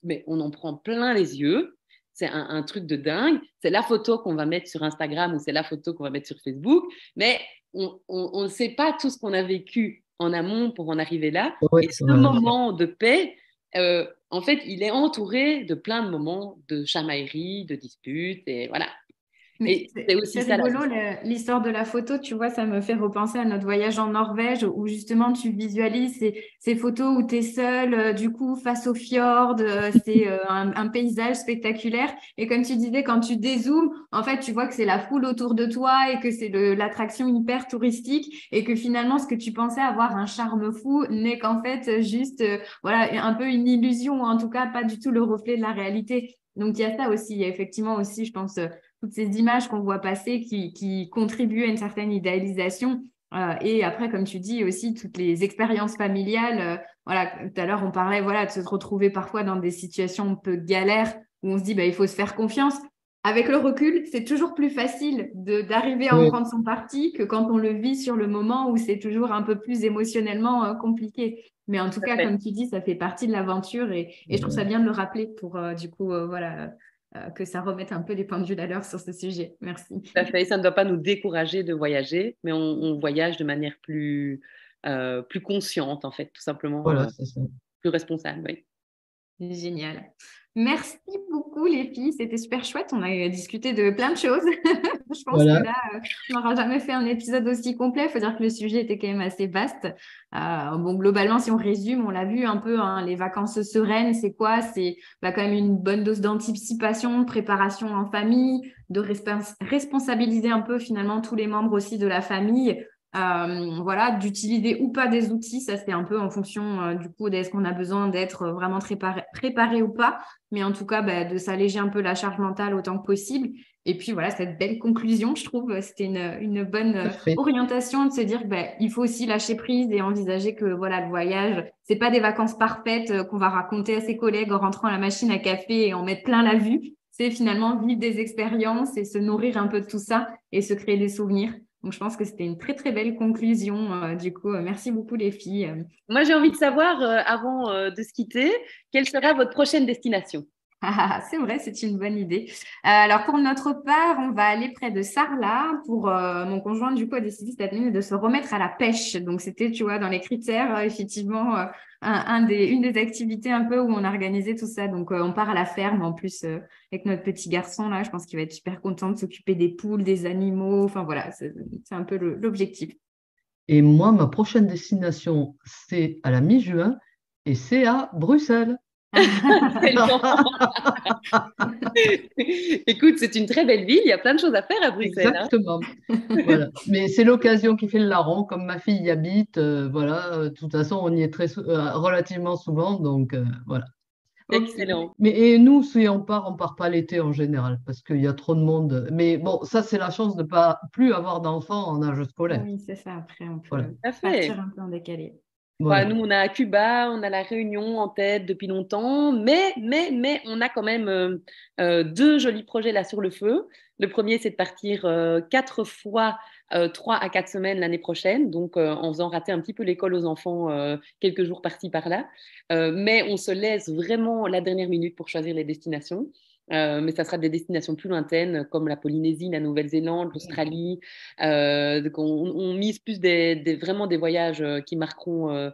mais on en prend plein les yeux. C'est un truc de dingue. C'est la photo qu'on va mettre sur Instagram ou c'est la photo qu'on va mettre sur Facebook. Mais on ne sait pas tout ce qu'on a vécu en amont pour en arriver là. Oui, Et c'est ce vrai. moment de paix, en fait, il est entouré de plein de moments de chamaillerie, de disputes, et voilà. Mais Et c'est aussi c'est ça la vie. rigolo, l'histoire de la photo, tu vois, ça me fait repenser à notre voyage en Norvège où justement tu visualises ces photos où tu es seul, du coup, face au fjord, c'est un paysage spectaculaire. Et comme tu disais, quand tu dézoomes, en fait, tu vois que c'est la foule autour de toi et que c'est l'attraction hyper touristique et que finalement, ce que tu pensais avoir un charme fou n'est qu'en fait juste, voilà, un peu une illusion ou en tout cas pas du tout le reflet de la réalité. Donc, il y a ça aussi. Il y a effectivement aussi, je pense, toutes ces images qu'on voit passer qui contribuent à une certaine idéalisation. Et après, comme tu dis aussi, toutes les expériences familiales. Voilà, tout à l'heure, on parlait voilà, de se retrouver parfois dans des situations un peu galères où on se dit bah, il faut se faire confiance. Avec le recul, c'est toujours plus facile d'arriver à en Oui, prendre son parti que quand on le vit sur le moment où c'est toujours un peu plus émotionnellement compliqué. Mais en tout cas, comme tu dis, ça fait partie de l'aventure et je trouve ça bien de le rappeler pour du coup, voilà, que ça remette un peu les pendules à l'heure sur ce sujet. Merci. Tout à fait. Ça ne doit pas nous décourager de voyager, mais on voyage de manière plus consciente, en fait, tout simplement, voilà, c'est ça. plus responsable. Oui. Génial. Merci beaucoup les filles, c'était super chouette. On a discuté de plein de choses. Je pense que Voilà. là, on n'aura jamais fait un épisode aussi complet. Il faut dire que le sujet était quand même assez vaste. Bon, globalement, si on résume, on l'a vu un peu, hein, les vacances sereines, c'est quoi? C'est bah, quand même une bonne dose d'anticipation, de préparation en famille, de responsabiliser un peu finalement tous les membres aussi de la famille. Voilà, d'utiliser ou pas des outils, ça c'est un peu en fonction du coup d'est-ce qu'on a besoin d'être vraiment préparé ou pas, mais en tout cas bah, de s'alléger un peu la charge mentale autant que possible. Et puis voilà, cette belle conclusion, je trouve, c'était une bonne Parfait. orientation de se dire que bah, il faut aussi lâcher prise et envisager que voilà, le voyage, c'est pas des vacances parfaites qu'on va raconter à ses collègues en rentrant à la machine à café et en mettre plein la vue. C'est finalement vivre des expériences et se nourrir un peu de tout ça et se créer des souvenirs. Donc, je pense que c'était une très, très belle conclusion. Du coup, merci beaucoup les filles. Moi, j'ai envie de savoir, avant de se quitter, quelle sera votre prochaine destination? C'est vrai, c'est une bonne idée. Alors, pour notre part, on va aller près de Sarlat. Pour mon conjoint, du coup, a décidé cette année de se remettre à la pêche. Donc, c'était, tu vois, dans les critères, effectivement, une des activités un peu où on a organisé tout ça. Donc, on part à la ferme en plus avec notre petit garçon là. Je pense qu'il va être super content de s'occuper des poules, des animaux. Enfin, voilà, c'est un peu l'objectif. Et moi, ma prochaine destination, c'est à la mi-juin et c'est à Bruxelles. Excellent. Écoute, c'est une très belle ville, il y a plein de choses à faire à Bruxelles. Hein. Exactement. Voilà. Mais c'est l'occasion qui fait le larron. Comme ma fille y habite, voilà. De toute façon, on y est relativement souvent, donc voilà. Excellent. Mais et nous, si on part pas l'été en général, parce qu'il y a trop de monde. Mais bon, ça, c'est la chance de pas plus avoir d'enfants en âge scolaire. Oui, c'est ça. Après, on Voilà. peut Tout à fait. partir un peu en décalé. Bah, Voilà. nous, on a Cuba, on a la Réunion en tête depuis longtemps, mais on a quand même 2 jolis projets là sur le feu. Le premier, c'est de partir 4 fois 3 à 4 semaines l'année prochaine, donc en faisant rater un petit peu l'école aux enfants quelques jours par-ci, par-là. Mais on se laisse vraiment la dernière minute pour choisir les destinations. Mais ça sera des destinations plus lointaines comme la Polynésie, la Nouvelle-Zélande, l'Australie. Donc on mise plus vraiment des voyages qui marqueront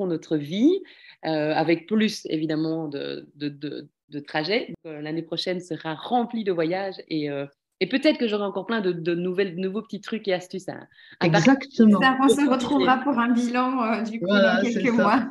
notre vie, avec plus évidemment de trajets. L'année prochaine sera remplie de voyages et peut-être que j'aurai encore plein de nouveaux petits trucs et astuces à partager. Exactement. Ça, on se retrouvera pour un bilan du coup dans Voilà, c'est quelques ça. mois.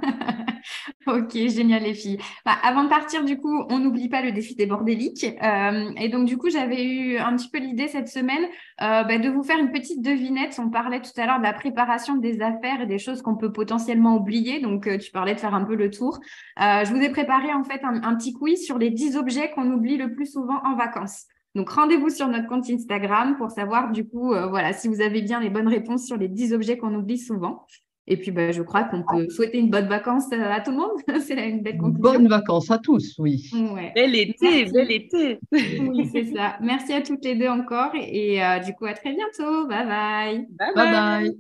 Ok, génial les filles. Bah, avant de partir, du coup, on n'oublie pas le défi des bordéliques. Et donc, du coup, j'avais eu un petit peu l'idée cette semaine de vous faire une petite devinette. On parlait tout à l'heure de la préparation des affaires et des choses qu'on peut potentiellement oublier. Donc, tu parlais de faire un peu le tour. Je vous ai préparé en fait un petit quiz sur les 10 objets qu'on oublie le plus souvent en vacances. Donc, rendez-vous sur notre compte Instagram pour savoir, du coup, voilà, si vous avez bien les bonnes réponses sur les 10 objets qu'on oublie souvent. Et puis, je crois qu'on peut souhaiter une bonne vacance à tout le monde. C'est là une belle conclusion. Bonnes vacances à tous, oui. Ouais. Bel été, Merci. bel été. Oui, c'est ça. Merci à toutes les deux encore. Et du coup, à très bientôt. Bye bye. Bye Bye bye. bye.